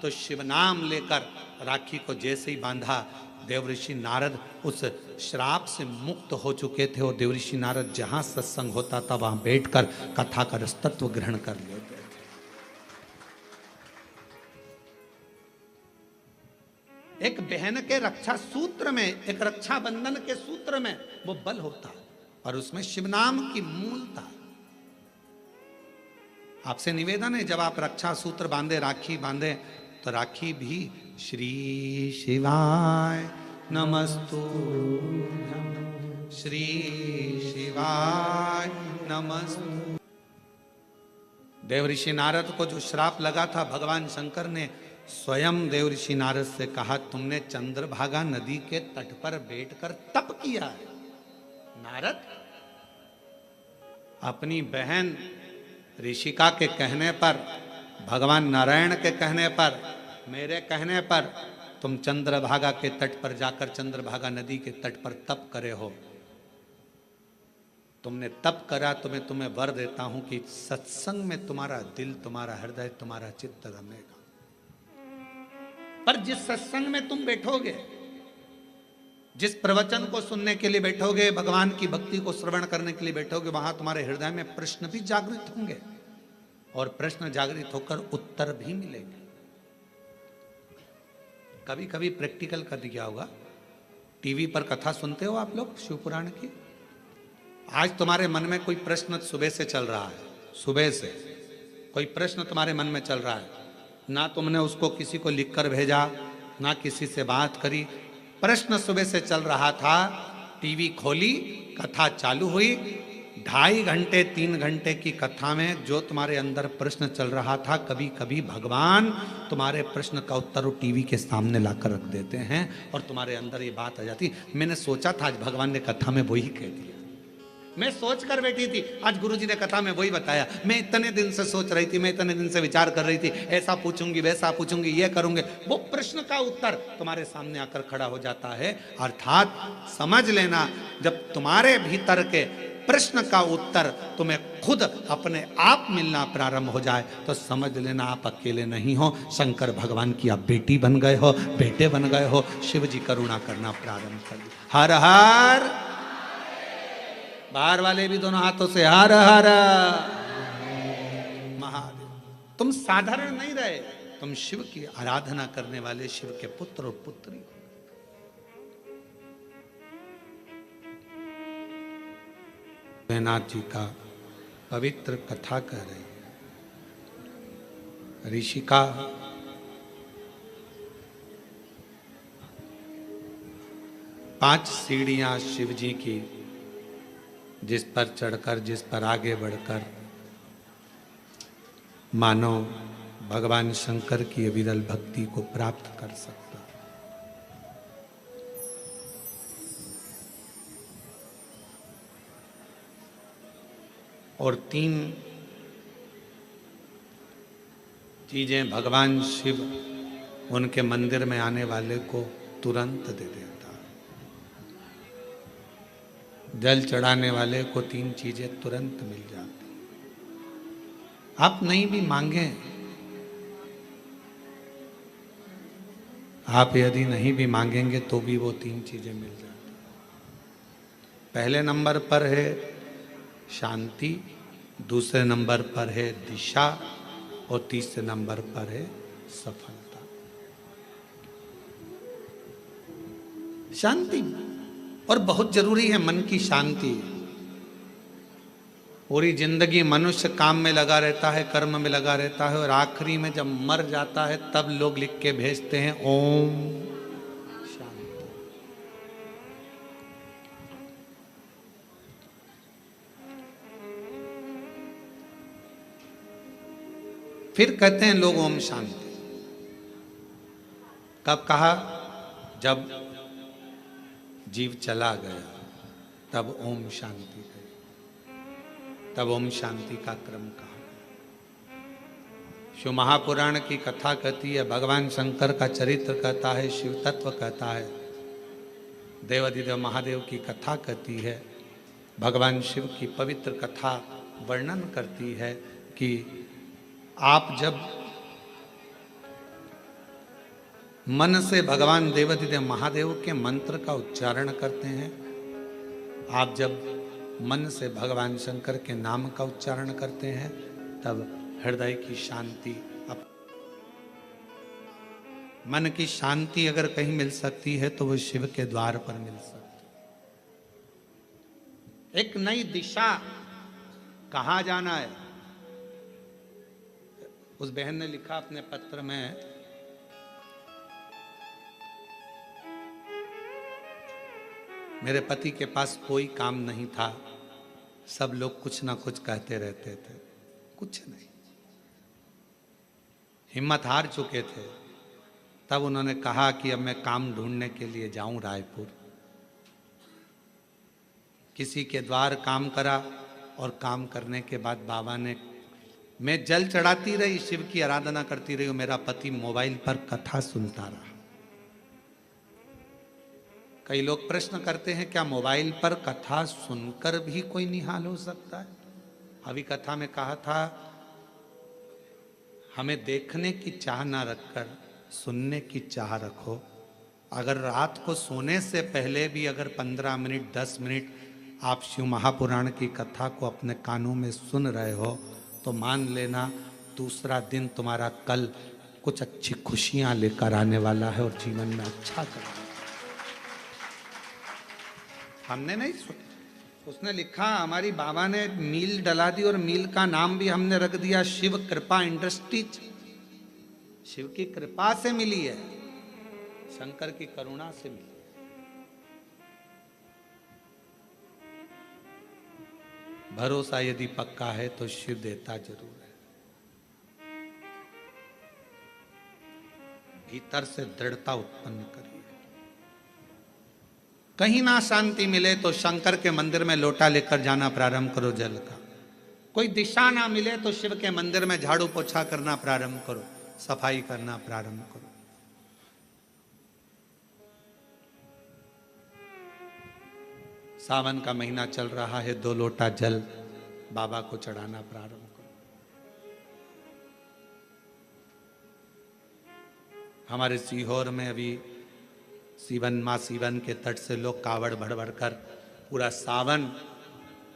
तो शिव नाम लेकर राखी को जैसे ही बांधा, देव ऋषि नारद उस श्राप से मुक्त हो चुके थे। और देव ऋषि नारद जहां सत्संग होता था वहां बैठकर कथा का रसतत्व ग्रहण कर लेते थे। एक बहन के रक्षा सूत्र में, एक रक्षा बंधन के सूत्र में वो बल होता है और उसमें शिव नाम की मूलता। आपसे निवेदन है, जब आप रक्षा सूत्र बांधे, राखी बांधे, तो राखी भी श्री शिवाय नमस्तुभ्यं, श्री शिवाय नमस्तु। देव ऋषि नारद को जो श्राप लगा था, भगवान शंकर ने स्वयं देव ऋषि नारद से कहा, तुमने चंद्रभागा नदी के तट पर बैठकर तप किया है। नारद अपनी बहन ऋषिका के कहने पर, भगवान नारायण के कहने पर, मेरे कहने पर तुम चंद्रभागा के तट पर जाकर चंद्रभागा नदी के तट पर तप करे हो। तुमने तप करा तो मैं तुम्हें वर देता हूं कि सत्संग में तुम्हारा दिल, तुम्हारा हृदय, तुम्हारा चित्त रमेगा। पर जिस सत्संग में तुम बैठोगे, जिस प्रवचन को सुनने के लिए बैठोगे, भगवान की भक्ति को श्रवण करने के लिए बैठोगे, वहां तुम्हारे हृदय में प्रश्न भी जागृत होंगे और प्रश्न जागृत होकर उत्तर भी मिलेंगे। कभी कभी प्रैक्टिकल कर दिया होगा, टीवी पर कथा सुनते हो आप लोग शिव पुराण की। आज तुम्हारे मन में कोई प्रश्न सुबह से चल रहा है, सुबह से कोई प्रश्न तुम्हारे मन में चल रहा है, ना तुमने उसको किसी को लिखकर भेजा, ना किसी से बात करी, प्रश्न सुबह से चल रहा था, टीवी खोली, कथा चालू हुई, 2.5 घंटे 3 घंटे की कथा में जो तुम्हारे अंदर प्रश्न चल रहा था, कभी कभी भगवान तुम्हारे प्रश्न का उत्तर टीवी के सामने लाकर रख देते हैं और तुम्हारे अंदर ये बात आ जाती, मैंने सोचा था आज भगवान ने कथा में वही कह दिया, मैं सोच कर बैठी थी, आज गुरुजी ने कथा में वही बताया, मैं इतने दिन से सोच रही थी, मैं इतने दिन से विचार कर रही थी, ऐसा पूछूंगी, वैसा पूछूंगी, ये करूंगे, वो प्रश्न का उत्तर तुम्हारे सामने आकर खड़ा हो जाता है। अर्थात समझ लेना, जब तुम्हारे भीतर के प्रश्न का उत्तर तुम्हें खुद अपने आप मिलना प्रारंभ हो जाए तो समझ लेना आप अकेले नहीं हो, शंकर भगवान की आप बेटी बन गए हो, बेटे बन गए हो, शिव जी करुणा करना प्रारंभ कर दिया। हर हर, बाहर वाले भी दोनों हाथों से हर हर महादेव। तुम साधारण नहीं रहे, तुम शिव की आराधना करने वाले शिव के पुत्र और पुत्री। नाथ जी का पवित्र कथा कह रही है। ऋषिका पांच सीढ़ियां शिव जी की, जिस पर चढ़कर, जिस पर आगे बढ़कर मानव भगवान शंकर की अविरल भक्ति को प्राप्त कर सकता। और 3 चीजें भगवान शिव उनके मंदिर में आने वाले को तुरंत दे देता। जल चढ़ाने वाले को 3 चीजें तुरंत मिल जाती। आप नहीं भी मांगे, आप यदि नहीं भी मांगेंगे तो भी वो 3 चीजें मिल जाती। पहले नंबर पर है शांति, दूसरे नंबर पर है दिशा और तीसरे नंबर पर है सफलता। शांति और बहुत जरूरी है, मन की शांति। पूरी जिंदगी मनुष्य काम में लगा रहता है, कर्म में लगा रहता है और आखिरी में जब मर जाता है तब लोग लिख के भेजते हैं ओम शांति। फिर कहते हैं लोग ओम शांति। कब कहा? जब जीव चला गया तब ओम शांति गई, तब ओम शांति का क्रम कहा। शिव महापुराण की कथा कहती है, भगवान शंकर का चरित्र कहता है, शिव तत्व कहता है, देवाधिदेव महादेव की कथा कहती है, भगवान शिव की पवित्र कथा वर्णन करती है कि आप जब मन से भगवान देवाधिदेव महादेव के मंत्र का उच्चारण करते हैं, आप जब मन से भगवान शंकर के नाम का उच्चारण करते हैं, तब हृदय की शांति, मन की शांति अगर कहीं मिल सकती है तो वो शिव के द्वार पर मिल सकती है। एक नई दिशा, कहाँ जाना है। उस बहन ने लिखा अपने पत्र में, मेरे पति के पास कोई काम नहीं था, सब लोग कुछ ना कुछ कहते रहते थे, कुछ नहीं, हिम्मत हार चुके थे। तब उन्होंने कहा कि अब मैं काम ढूंढने के लिए जाऊं रायपुर। किसी के द्वार काम करा और काम करने के बाद बाबा ने, मैं जल चढ़ाती रही, शिव की आराधना करती रही, मेरा पति मोबाइल पर कथा सुनता रहा। कई लोग प्रश्न करते हैं, क्या मोबाइल पर कथा सुनकर भी कोई निहाल हो सकता है? अभी कथा में कहा था, हमें देखने की चाह ना रखकर सुनने की चाह रखो। अगर रात को सोने से पहले भी अगर 15 मिनट 10 मिनट आप शिव महापुराण की कथा को अपने कानों में सुन रहे हो, तो मान लेना दूसरा दिन तुम्हारा कल कुछ अच्छी खुशियां लेकर आने वाला है और जीवन में अच्छा करना। हमने नहीं सुना, उसने लिखा, हमारी बाबा ने मील डला दी और मील का नाम भी हमने रख दिया शिव कृपा इंडस्ट्रीज। शिव की कृपा से मिली है, शंकर की करुणा से मिली। भरोसा यदि पक्का है तो शिव देता जरूर है। भीतर से दृढ़ता उत्पन्न करिए। कहीं ना शांति मिले तो शंकर के मंदिर में लोटा लेकर जाना प्रारंभ करो जल का। कोई दिशा ना मिले तो शिव के मंदिर में झाड़ू पोछा करना प्रारंभ करो, सफाई करना प्रारंभ करो। सावन का महीना चल रहा है, 2 लोटा जल बाबा को चढ़ाना प्रारंभ करो। हमारे सीहोर में अभी सीवन, माँ सीवन के तट से लोग कावड़ भर भर कर पूरा सावन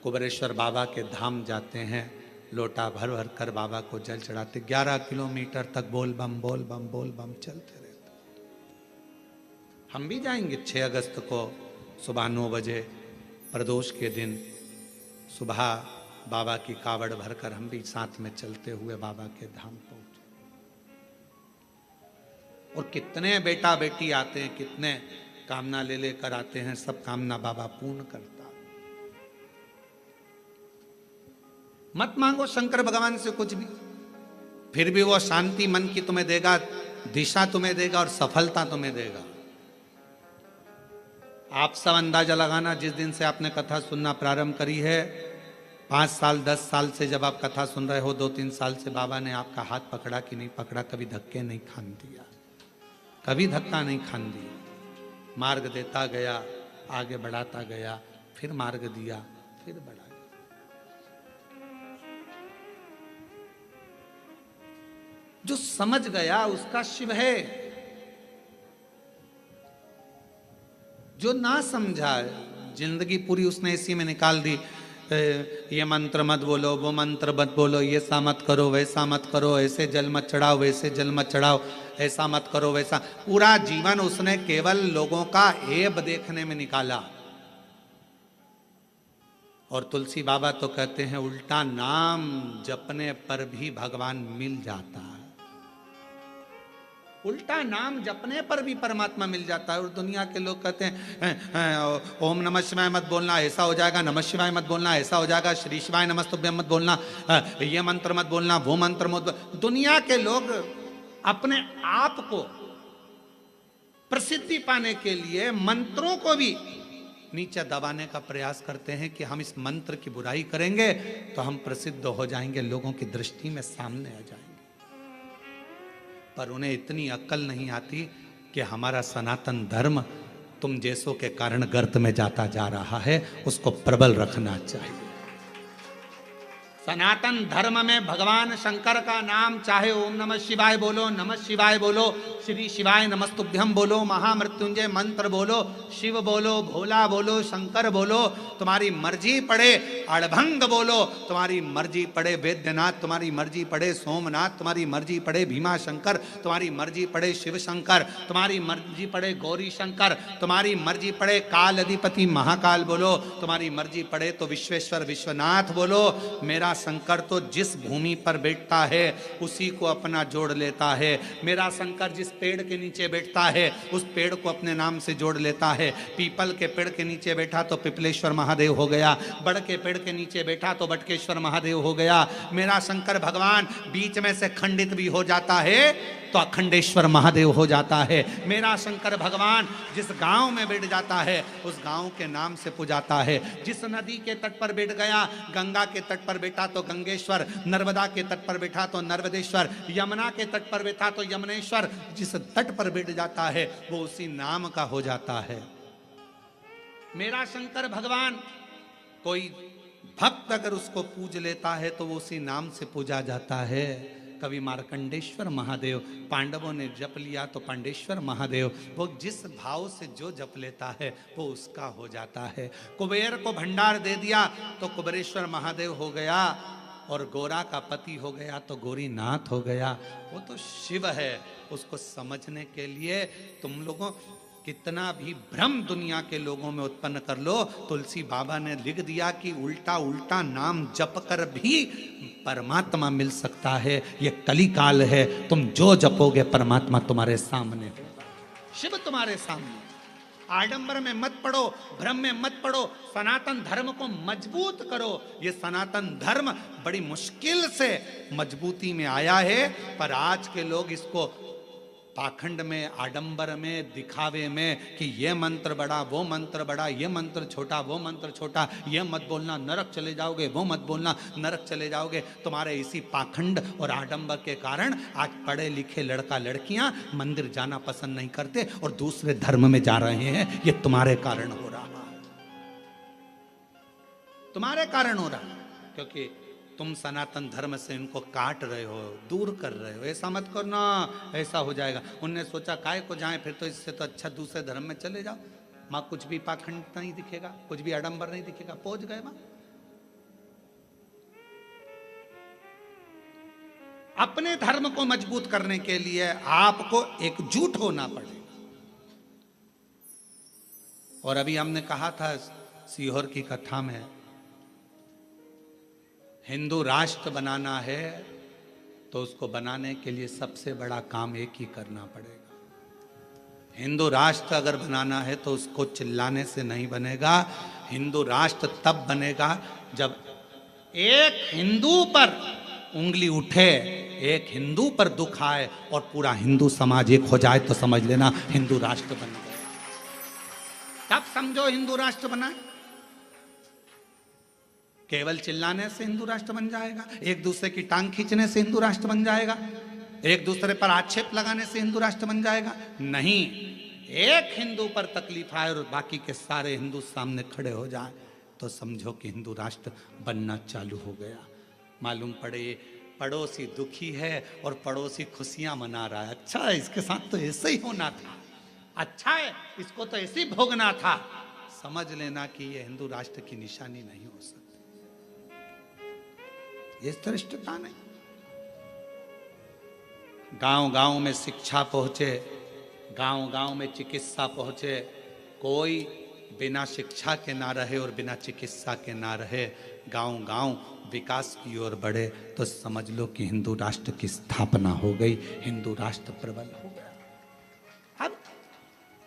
कुबेरेश्वर बाबा के धाम जाते हैं, लोटा भर भर कर बाबा को जल चढ़ाते। 11 किलोमीटर तक बोल बम बोल बम बोल बम चलते रहते। हम भी जाएंगे 6 अगस्त को सुबह 9 बजे प्रदोष के दिन सुबह बाबा की कावड़ भरकर हम भी साथ में चलते हुए बाबा के धाम पहुंचे। और कितने बेटा बेटी आते हैं, कितने कामना ले लेकर आते हैं, सब कामना बाबा पूर्ण करता। मत मांगो शंकर भगवान से कुछ भी, फिर भी वो शांति मन की तुम्हें देगा, दिशा तुम्हें देगा और सफलता तुम्हें देगा। आप सब अंदाजा लगाना, जिस दिन से आपने कथा सुनना प्रारंभ करी है, 5 साल 10 साल से जब आप कथा सुन रहे हो, 2-3 साल से बाबा ने आपका हाथ पकड़ा कि नहीं पकड़ा, कभी धक्के नहीं खान दिया, कभी धक्का नहीं खान दिया। मार्ग देता गया, आगे बढ़ाता गया, फिर मार्ग दिया, फिर बढ़ा गया। जो समझ गया उसका शिव है, जो ना समझा जिंदगी पूरी उसने इसी में निकाल दी। ये मंत्र मत बोलो, वो मंत्र मत बोलो, ये सा मत करो, वैसा मत करो, ऐसे जल मत चढ़ाओ, वैसे जल मत चढ़ाओ, ऐसा मत करो, वैसा। पूरा जीवन उसने केवल लोगों का ऐब देखने में निकाला। और तुलसी बाबा तो कहते हैं, उल्टा नाम जपने पर भी भगवान मिल जाता है। उल्टा नाम जपने पर भी परमात्मा मिल जाता है। और दुनिया के लोग कहते हैं ओम नमः शिवाय मत बोलना, ऐसा हो जाएगा, नमः शिवाय मत बोलना, ऐसा हो जाएगा, श्री शिवाय नमस्तुभ्यम मत बोलना, ये मंत्र मत बोलना, वो मंत्र मत। दुनिया के लोग अपने आप को प्रसिद्धि पाने के लिए मंत्रों को भी नीचे दबाने का प्रयास करते हैं कि हम इस मंत्र की बुराई करेंगे तो हम प्रसिद्ध हो जाएंगे, लोगों की दृष्टि में सामने आ जाएंगे। पर उन्हें इतनी अक्ल नहीं आती कि हमारा सनातन धर्म तुम जैसों के कारण गर्त में जाता जा रहा है, उसको प्रबल रखना चाहिए। सनातन धर्म में भगवान शंकर का नाम चाहे ओम नमः शिवाय बोलो, नमः शिवाय बोलो, श्री शिवाय नमस्तुभ्यम बोलो, महामृत्युंजय मंत्र बोलो, शिव बोलो, भोला बोलो, शंकर बोलो, तुम्हारी मर्जी पड़े, अड़भंग बोलो, तुम्हारी मर्जी पड़े, वैद्यनाथ तुम्हारी मर्जी पड़े, सोमनाथ तुम्हारी मर्जी पड़े, भीमा शंकर तुम्हारी मर्जी पड़े, शिव शंकर तुम्हारी मर्जी पड़े, गौरी शंकर तुम्हारी मर्जी पड़े, काल अधिपति महाकाल बोलो, तुम्हारी मर्जी पड़े तो विश्वेश्वर विश्वनाथ बोलो। मेरा शंकर तो जिस भूमि पर बैठता है उसी को अपना जोड़ लेता है। मेरा शंकर जिस पेड़ के नीचे बैठता है उस पेड़ को अपने नाम से जोड़ लेता है। पीपल के पेड़ के नीचे बैठा तो पिपलेश्वर महादेव हो गया, बड़ के पेड़ के नीचे बैठा तो बटकेश्वर महादेव हो गया। मेरा शंकर भगवान बीच में से खंडित भी हो जाता है तो अखंडेश्वर महादेव हो जाता है। मेरा शंकर भगवान जिस गांव में बैठ जाता है उस गांव के नाम से पुजाता है। जिस नदी के तट पर बैठ गया, गंगा के तट पर बैठा तो गंगेश्वर, नर्मदा के तट पर बैठा तो नर्मदेश्वर, यमुना के तट पर बैठा तो यमुनेश्वर। जिस तट पर बैठ जाता है वो उसी नाम का हो जाता है। मेरा शंकर भगवान कोई भक्त अगर उसको पूज लेता है तो वो उसी नाम से पूजा जाता है। कवि मार्कंडेश्वर महादेव, पांडवों ने जप लिया तो पांडेश्वर महादेव, वो जिस भाव से जो जप लेता है वो उसका हो जाता है। कुबेर को भंडार दे दिया तो कुबेरेश्वर महादेव हो गया, और गोरा का पति हो गया तो गौरीनाथ हो गया। वो तो शिव है। उसको समझने के लिए तुम लोगों कितना भी भ्रम दुनिया के लोगों में उत्पन्न कर लो, तुलसी बाबा ने लिख दिया कि उल्टा उल्टा नाम जप कर भी परमात्मा मिल सकता है। ये कली काल है, तुम जो जपोगे परमात्मा तुम्हारे सामने होगा, शिव तुम्हारे सामने। आडंबर में मत पड़ो, भ्रम में मत पड़ो, सनातन धर्म को मजबूत करो। ये सनातन धर्म बड़ी मुश्किल से मजबूती में आया है, पर आज के लोग इसको पाखंड में, आडंबर में, दिखावे में कि ये मंत्र बड़ा, वो मंत्र बड़ा, ये मंत्र छोटा, वो मंत्र छोटा, ये मत बोलना नरक चले जाओगे, वो मत बोलना नरक चले जाओगे। तुम्हारे इसी पाखंड और आडंबर के कारण आज पढ़े लिखे लड़का लड़कियां मंदिर जाना पसंद नहीं करते और दूसरे धर्म में जा रहे हैं। ये तुम्हारे कारण हो रहा है, तुम्हारे कारण हो रहा है, क्योंकि तुम सनातन धर्म से इनको काट रहे हो, दूर कर रहे हो। ऐसा मत करना, ऐसा हो जाएगा। उनने सोचा काय को जाएं, फिर तो इससे तो अच्छा दूसरे धर्म में चले जाओ। माँ कुछ भी पाखंड नहीं दिखेगा, कुछ भी आडंबर नहीं दिखेगा, पहुंच गए माँ। अपने धर्म को मजबूत करने के लिए आपको एकजुट होना पड़ेगा। और अभी हमने कहा था सीहोर की कथा में, हिंदू राष्ट्र बनाना है तो उसको बनाने के लिए सबसे बड़ा काम एक ही करना पड़ेगा। हिंदू राष्ट्र अगर बनाना है तो उसको चिल्लाने से नहीं बनेगा। हिंदू राष्ट्र तब बनेगा जब एक हिंदू पर उंगली उठे, एक हिंदू पर दुख आए और पूरा हिंदू समाज एक हो जाए तो समझ लेना हिंदू राष्ट्र बन गया। तब समझो हिंदू राष्ट्र बना। केवल चिल्लाने से हिंदू राष्ट्र बन जाएगा, एक दूसरे की टांग खींचने से हिंदू राष्ट्र बन जाएगा, एक दूसरे पर आक्षेप लगाने से हिंदू राष्ट्र बन जाएगा? नहीं। एक हिंदू पर तकलीफ आए और बाकी के सारे हिंदू सामने खड़े हो जाए तो समझो कि हिंदू राष्ट्र बनना चालू हो गया। मालूम पड़े पड़ोसी दुखी है और पड़ोसी खुशियां मना रहा है। अच्छा है, इसके साथ तो ऐसे ही होना था, अच्छा है, इसको तो ऐसे ही भोगना था। समझ लेना कि यह हिंदू राष्ट्र की निशानी नहीं हो सकती। ये श्रेष्ठता नहीं। गांव गांव में शिक्षा पहुंचे, गांव गांव में चिकित्सा पहुंचे। कोई बिना शिक्षा के ना रहे और बिना चिकित्सा के ना रहे। गांव गांव विकास की ओर बढ़े तो समझ लो कि हिंदू राष्ट्र की स्थापना हो गई, हिंदू राष्ट्र प्रबल हो गया। अब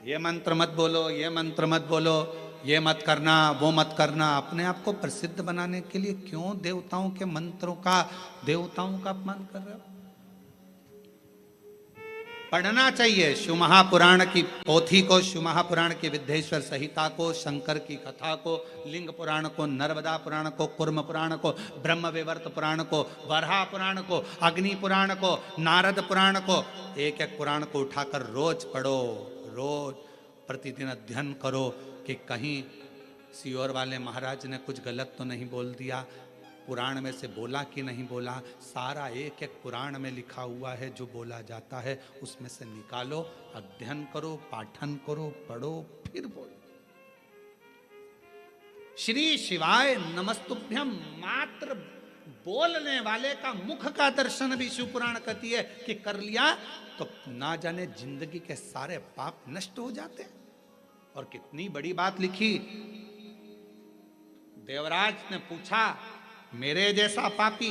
ये मंत्र मत बोलो, ये मंत्र मत बोलो, ये मत करना, वो मत करना। अपने आप को प्रसिद्ध बनाने के लिए क्यों देवताओं के मंत्रों का, देवताओं का अपमान कर रहे हो? पढ़ना चाहिए शिव महापुराण की पोथी को, शिव महापुराण की विद्येश्वर संहिता को, शंकर की कथा को, लिंग पुराण को, नर्मदा पुराण को, कुर्म पुराण को, ब्रह्म विवर्त पुराण को, वराह पुराण को, अग्नि पुराण को, नारद पुराण को, एक एक पुराण को उठाकर रोज पढ़ो, रोज प्रतिदिन अध्ययन करो कि कहीं सियोर वाले महाराज ने कुछ गलत तो नहीं बोल दिया, पुराण में से बोला कि नहीं बोला। सारा एक एक पुराण में लिखा हुआ है, जो बोला जाता है उसमें से निकालो, अध्ययन करो, पाठन करो, पढ़ो, फिर बोलो। श्री शिवाय नमस्तुभ्यम मात्र बोलने वाले का मुख का दर्शन भी शिव पुराण कहती है कि कर लिया तो ना जाने जिंदगी के सारे पाप नष्ट हो जाते। और कितनी बड़ी बात लिखी। देवराज ने पूछा मेरे जैसा पापी,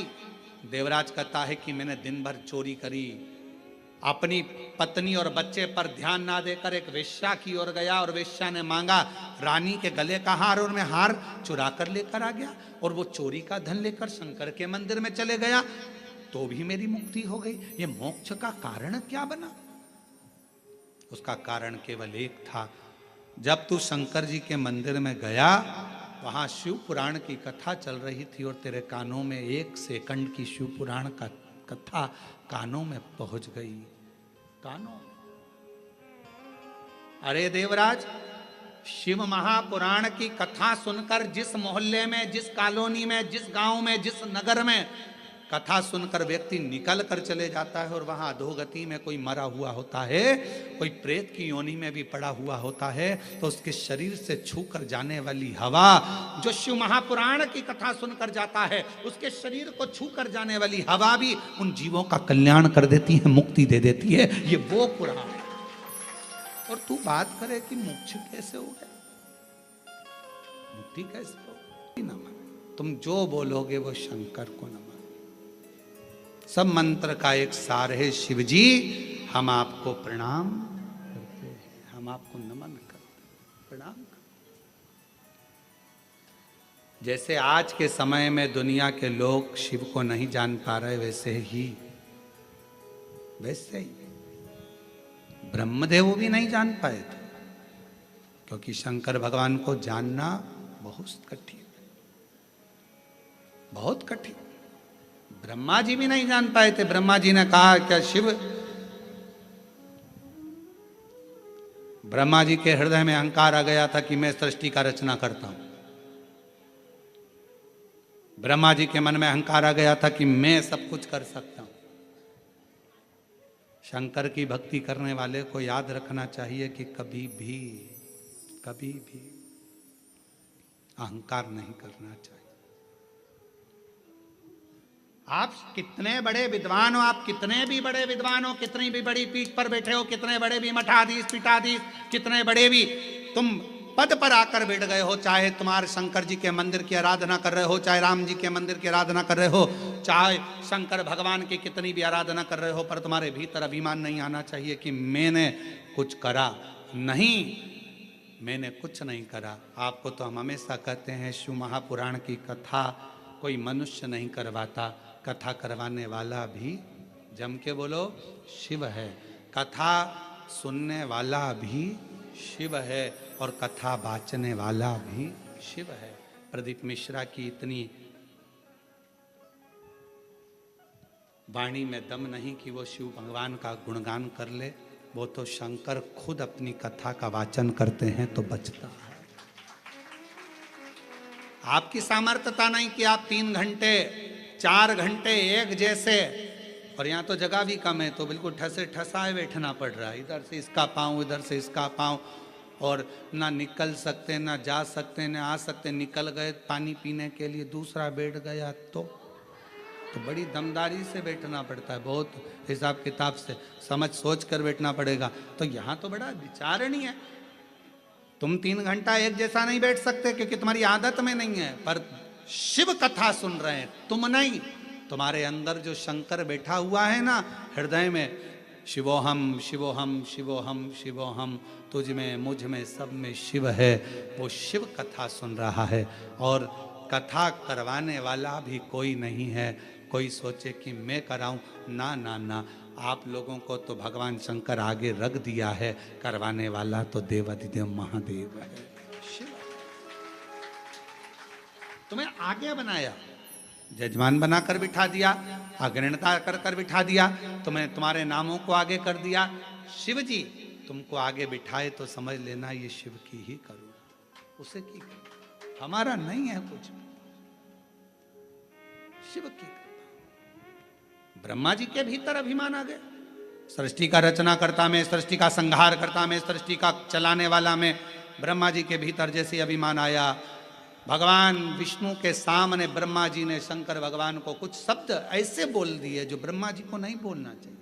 देवराज कहता है कि मैंने दिन भर चोरी करी, अपनी पत्नी और बच्चे पर ध्यान ना देकर एक वेश्या की ओर गया और वेश्या ने मांगा रानी के गले का हार और मैं हार चुरा कर लेकर आ गया और वो चोरी का धन लेकर शंकर के मंदिर में चले गया तो भी मेरी मुक्ति हो गई। ये मोक्ष का कारण क्या बना? उसका कारण केवल एक था, जब तू शंकर जी के मंदिर में गया वहां शिव पुराण की कथा चल रही थी और तेरे कानों में 1 सेकंड की शिव पुराण का कथा कानों में पहुंच गई। कानों, अरे देवराज, शिव महापुराण की कथा सुनकर जिस मोहल्ले में, जिस कॉलोनी में, जिस गांव में, जिस नगर में कथा सुनकर व्यक्ति निकल कर चले जाता है और वहां अधोगति में कोई मरा हुआ होता है, कोई प्रेत की योनि में भी पड़ा हुआ होता है, तो उसके शरीर से छू कर जाने वाली हवा जो शिव महापुराण की कथा सुनकर जाता है, उसके शरीर को छू कर जाने वाली हवा भी उन जीवों का कल्याण कर देती है, मुक्ति दे देती है। ये वो पुराण है। और तू बात करे कि मोक्ष कैसे हो गया, मुक्ति कैसे हो? नमन, तुम जो बोलोगे वो शंकर को नमन। सब मंत्र का एक सार है, शिव जी हम आपको प्रणाम करते हैं, हम आपको नमन करते हैं, प्रणाम करते। जैसे आज के समय में दुनिया के लोग शिव को नहीं जान पा रहे, वैसे ही ब्रह्मदेव भी नहीं जान पाए थे, क्योंकि शंकर भगवान को जानना बहुत कठिन, बहुत कठिन। ब्रह्मा जी भी नहीं जान पाए थे। ब्रह्मा जी ने कहा क्या शिव, ब्रह्मा जी के हृदय में अहंकार आ गया था कि मैं सृष्टि का रचना करता हूं। ब्रह्मा जी के मन में अहंकार आ गया था कि मैं सब कुछ कर सकता हूं। शंकर की भक्ति करने वाले को याद रखना चाहिए कि कभी भी अहंकार नहीं करना चाहिए। आप कितने बड़े विद्वान हो, आप कितने भी बड़े विद्वान हो, कितनी भी बड़ी पीठ पर बैठे हो, कितने बड़े भी मठाधीश पीठाधीश, कितने बड़े भी तुम पद पर आकर बैठ गए हो, चाहे तुम्हारे शंकर जी के मंदिर की आराधना कर रहे हो, चाहे राम जी के मंदिर की आराधना कर रहे हो, चाहे शंकर भगवान की कितनी भी आराधना कर रहे हो, पर तुम्हारे भीतर अभिमान नहीं आना चाहिए कि मैंने कुछ करा। नहीं, मैंने कुछ नहीं करा। आपको तो हम हमेशा कहते हैं शिव महापुराण की कथा कोई मनुष्य नहीं करवाता, कथा करवाने वाला भी, जम के बोलो, शिव है। कथा सुनने वाला भी शिव है और कथा वाचने वाला भी शिव है। प्रदीप मिश्रा की इतनी वाणी में दम नहीं कि वो शिव भगवान का गुणगान कर ले, वो तो शंकर खुद अपनी कथा का वाचन करते हैं तो बचता है। आपकी सामर्थ्यता नहीं कि आप 3 घंटे 4 घंटे एक जैसे, और यहाँ तो जगह भी कम है तो बिल्कुल ठसे ठसाए बैठना पड़ रहा है, इधर से इसका पाँव इधर से इसका पाँव, और ना निकल सकते ना जा सकते ना आ सकते। निकल गए पानी पीने के लिए, दूसरा बैठ गया तो बड़ी दमदारी से बैठना पड़ता है, बहुत हिसाब किताब से समझ सोच कर बैठना पड़ेगा। तो यहाँ तो बड़ा विचारणीय है। तुम 3 घंटा एक जैसा नहीं बैठ सकते क्योंकि तुम्हारी आदत में नहीं है, पर शिव कथा सुन रहे हैं तुम नहीं, तुम्हारे अंदर जो शंकर बैठा हुआ है ना हृदय में, शिवोहम शिवोहम शिवोहम शिवोहम, तुझ में मुझ में सब में शिव है, वो शिव कथा सुन रहा है। और कथा करवाने वाला भी कोई नहीं है। कोई सोचे कि मैं कराऊं, ना ना ना, आप लोगों को तो भगवान शंकर आगे रख दिया है, करवाने वाला तो देवाधिदेव महादेव है, शिव। तुम्हें आगे बनाया, जजमान बनाकर बिठा दिया, अग्रणता कर कर बिठा दिया, तुम्हें तुम्हारे नामों को आगे कर दिया। शिव जी तुमको आगे बिठाए तो समझ लेना ये शिव की ही करुणा, उसे की करुणा, हमारा नहीं है कुछ, शिव की कृपा। ब्रह्मा जी के भीतर अभिमान आ गया, सृष्टि का रचना करता में, सृष्टि का संहार करता में, सृष्टि का चलाने वाला में ब्रह्मा जी के भीतर जैसे अभिमान आया, भगवान विष्णु के सामने ब्रह्मा जी ने शंकर भगवान को कुछ शब्द ऐसे बोल दिए जो ब्रह्मा जी को नहीं बोलना चाहिए।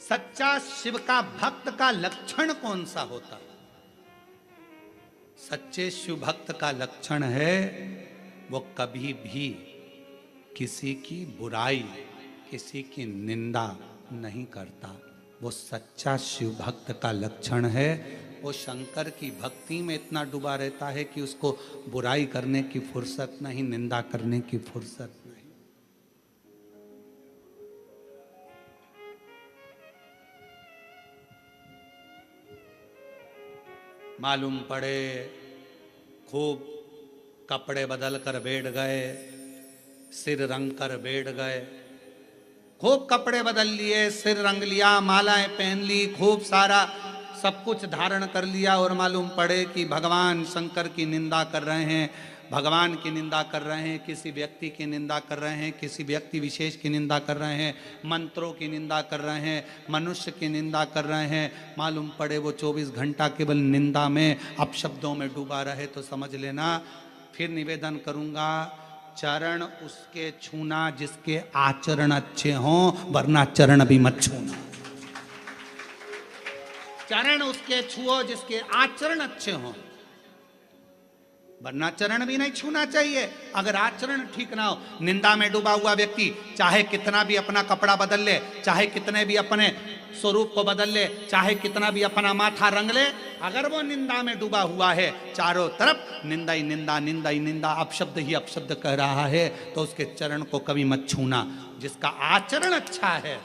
सच्चा शिव का भक्त का लक्षण कौन सा होता है? सच्चे शिव भक्त का लक्षण है वो कभी भी किसी की बुराई, किसी की निंदा नहीं करता। वो सच्चा शिव भक्त का लक्षण है। वो शंकर की भक्ति में इतना डूबा रहता है कि उसको बुराई करने की फुर्सत नहीं, निंदा करने की फुर्सत नहीं। मालूम पड़े खूब कपड़े बदल कर बैठ गए, सिर रंग कर बैठ गए, खूब कपड़े बदल लिए, सिर रंग लिया, मालाएं पहन ली, खूब सारा सब कुछ धारण कर लिया, और मालूम पड़े कि भगवान शंकर की निंदा कर रहे हैं, भगवान की निंदा कर रहे हैं, किसी व्यक्ति की निंदा कर रहे हैं, किसी व्यक्ति विशेष की निंदा कर रहे हैं, मंत्रों की निंदा कर रहे हैं, मनुष्य की निंदा कर रहे हैं। मालूम पड़े वो 24 घंटा केवल निंदा में, अपशब्दों में डूबा रहे तो समझ लेना। फिर निवेदन करूंगा, चरण उसके छूना जिसके आचरण अच्छे हों, वरना चरण भी मत छूना। चरण उसके छुओ जिसके आचरण अच्छे हों, वरना चरण भी नहीं छूना चाहिए। अगर आचरण ठीक ना हो, निंदा में डूबा हुआ व्यक्ति चाहे कितना भी अपना कपड़ा बदल ले, चाहे कितने भी अपने स्वरूप को बदल ले, चाहे कितना भी अपना माथा रंग ले, अगर वो निंदा में डूबा हुआ है, चारों तरफ निंदा ही निंदा, निंदा ही निंदा, अपशब्द ही अपशब्द कह रहा है, तो उसके चरण को कभी मत छूना। जिसका आचरण अच्छा है,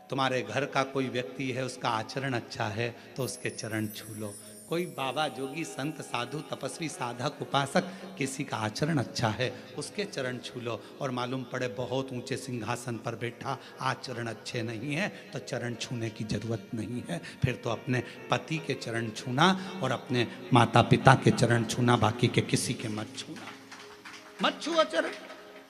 तुम्हारे घर का कोई व्यक्ति है, उसका आचरण अच्छा है तो उसके चरण छू लो। कोई बाबा जोगी संत साधु तपस्वी साधक उपासक किसी का आचरण अच्छा है, उसके चरण छू लो। और मालूम पड़े बहुत ऊंचे सिंहासन पर बैठा, आचरण अच्छे नहीं है, तो चरण छूने की जरूरत नहीं है। फिर तो अपने पति के चरण छूना और अपने माता पिता के चरण छूना, बाकी के किसी के मत छूना, मत छुओ चरण।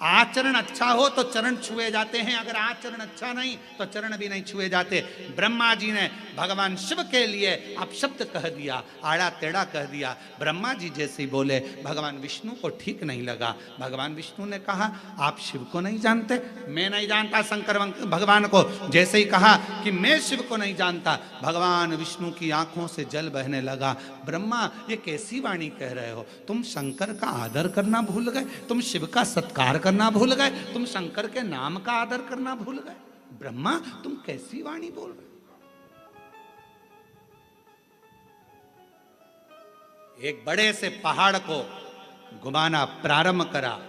आचरण अच्छा हो तो चरण छुए जाते हैं, अगर आचरण अच्छा नहीं तो चरण भी नहीं छुए जाते। ब्रह्मा जी ने भगवान शिव के लिए अपशब्द कह दिया, आड़ा टेढ़ा कह दिया। ब्रह्मा जी जैसे ही बोले, भगवान विष्णु को ठीक नहीं लगा। भगवान विष्णु ने कहा, आप शिव को नहीं जानते? मैं नहीं जानता शंकर भगवान को। जैसे ही कहा कि मैं शिव को नहीं जानता, भगवान विष्णु की आंखों से जल बहने लगा। ब्रह्मा, ये कैसी वाणी कह रहे हो? तुम शंकर का आदर करना भूल गए, तुम शिव का सत्कार करना भूल गए, तुम शंकर के नाम का आदर करना भूल गए। ब्रह्मा, तुम कैसी वाणी बोल रहे? एक बड़े से पहाड़ को घुमाना प्रारंभ करा,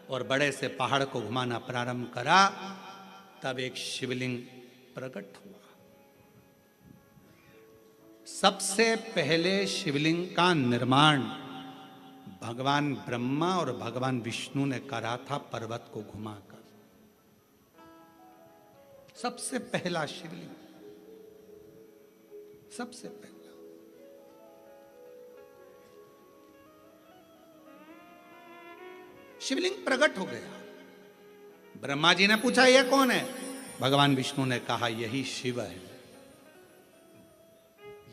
और बड़े से पहाड़ को घुमाना प्रारंभ करा, तब एक शिवलिंग प्रकट हुआ। सबसे पहले शिवलिंग का निर्माण भगवान ब्रह्मा और भगवान विष्णु ने करा था, पर्वत को घुमाकर। सबसे पहला शिवलिंग, सबसे पहला। शिवलिंग प्रकट हो गया। ब्रह्मा जी ने पूछा, यह कौन है? भगवान विष्णु ने कहा, यही शिव है।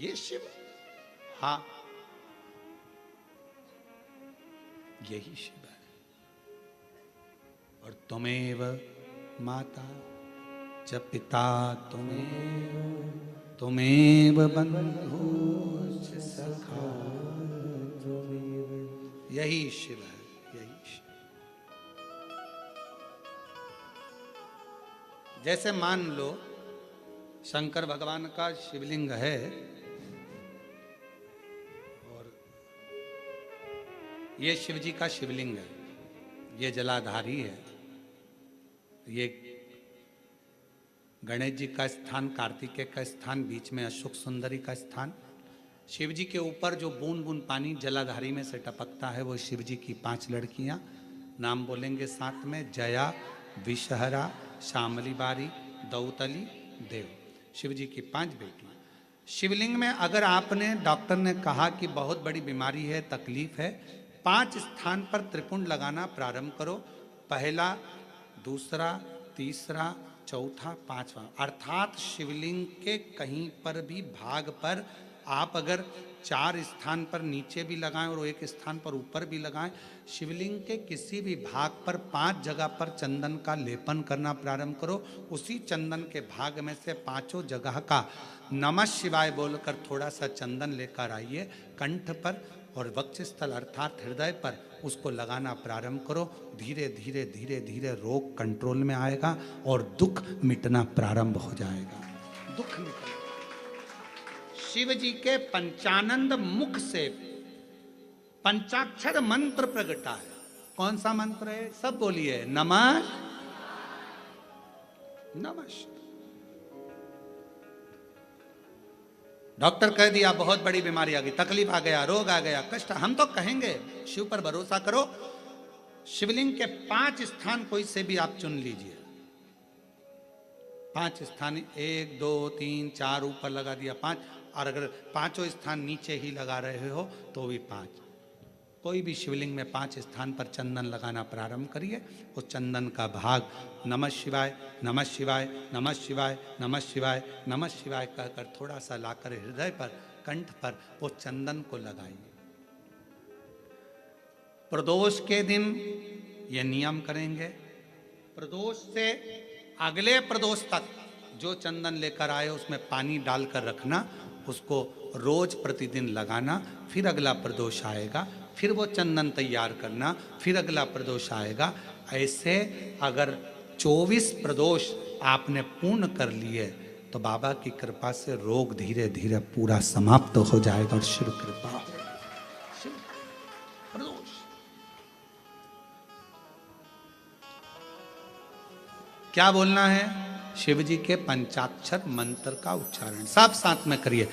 ये शिव? हाँ, यही शिव है। और तुमेव माता च पिता तुमेव बंधु च सखा, यही शिव है, यही शिव। जैसे मान लो शंकर भगवान का शिवलिंग है, ये शिव जी का शिवलिंग है, ये जलाधारी है, ये गणेश जी का स्थान, कार्तिकेय का स्थान, बीच में अशोक सुंदरी का स्थान। शिव जी के ऊपर जो बूंद बूंद पानी जलाधारी में से टपकता है वो शिव जी की 5 लड़कियां। नाम बोलेंगे साथ में, जया, विषहरा, श्यामली बारी, दौतली, देव। शिव जी की 5 बेटियां। शिवलिंग में अगर आपने, डॉक्टर ने कहा कि बहुत बड़ी बीमारी है, तकलीफ है, 5 स्थान पर त्रिपुंड लगाना प्रारंभ करो। पहला, दूसरा, तीसरा, चौथा, पांचवा, अर्थात शिवलिंग के कहीं पर भी भाग पर आप अगर 4 स्थान पर नीचे भी लगाएं और 1 स्थान पर ऊपर भी लगाएं, शिवलिंग के किसी भी भाग पर 5 जगह पर चंदन का लेपन करना प्रारंभ करो। उसी चंदन के भाग में से 5 जगह का नमः शिवाय बोलकर थोड़ा सा चंदन लेकर आइए, कंठ पर और वक्षस्थल अर्थात हृदय पर उसको लगाना प्रारंभ करो। धीरे धीरे धीरे धीरे रोग कंट्रोल में आएगा और दुख मिटना प्रारंभ हो जाएगा। दुख मिटना। शिव जी के पंचानंद मुख से पंचाक्षर मंत्र प्रगटा है। कौन सा मंत्र है? सब बोलिए, नमः नमः। डॉक्टर कह दिया बहुत बड़ी बीमारी आ गई, तकलीफ आ गया, रोग आ गया, कष्ट, हम तो कहेंगे शिव पर भरोसा करो। शिवलिंग के 5 स्थान कोई से भी आप चुन लीजिए। 5 स्थान, 1 2 3 4 ऊपर लगा दिया 5, और अगर 5 स्थान नीचे ही लगा रहे हो तो भी 5। कोई भी शिवलिंग में 5 स्थान पर चंदन लगाना प्रारंभ करिए। उस चंदन का भाग नमः शिवाय, नमः शिवाय, नमः शिवाय, नमः शिवाय, नमः शिवाय कहकर थोड़ा सा लाकर हृदय पर, कंठ पर वो चंदन को लगाइए। प्रदोष के दिन ये नियम करेंगे। प्रदोष से अगले प्रदोष तक जो चंदन लेकर आए उसमें पानी डालकर रखना, उसको रोज प्रतिदिन लगाना। फिर अगला प्रदोष आएगा, फिर वो चंदन तैयार करना, फिर अगला प्रदोष आएगा। ऐसे अगर 24 प्रदोष आपने पूर्ण कर लिए तो बाबा की कृपा से रोग धीरे धीरे पूरा समाप्त हो जाएगा और शिव कृपा हो। शिव प्रदोष क्या बोलना है? शिव जी के पंचाक्षर मंत्र का उच्चारण सब साथ में करिए।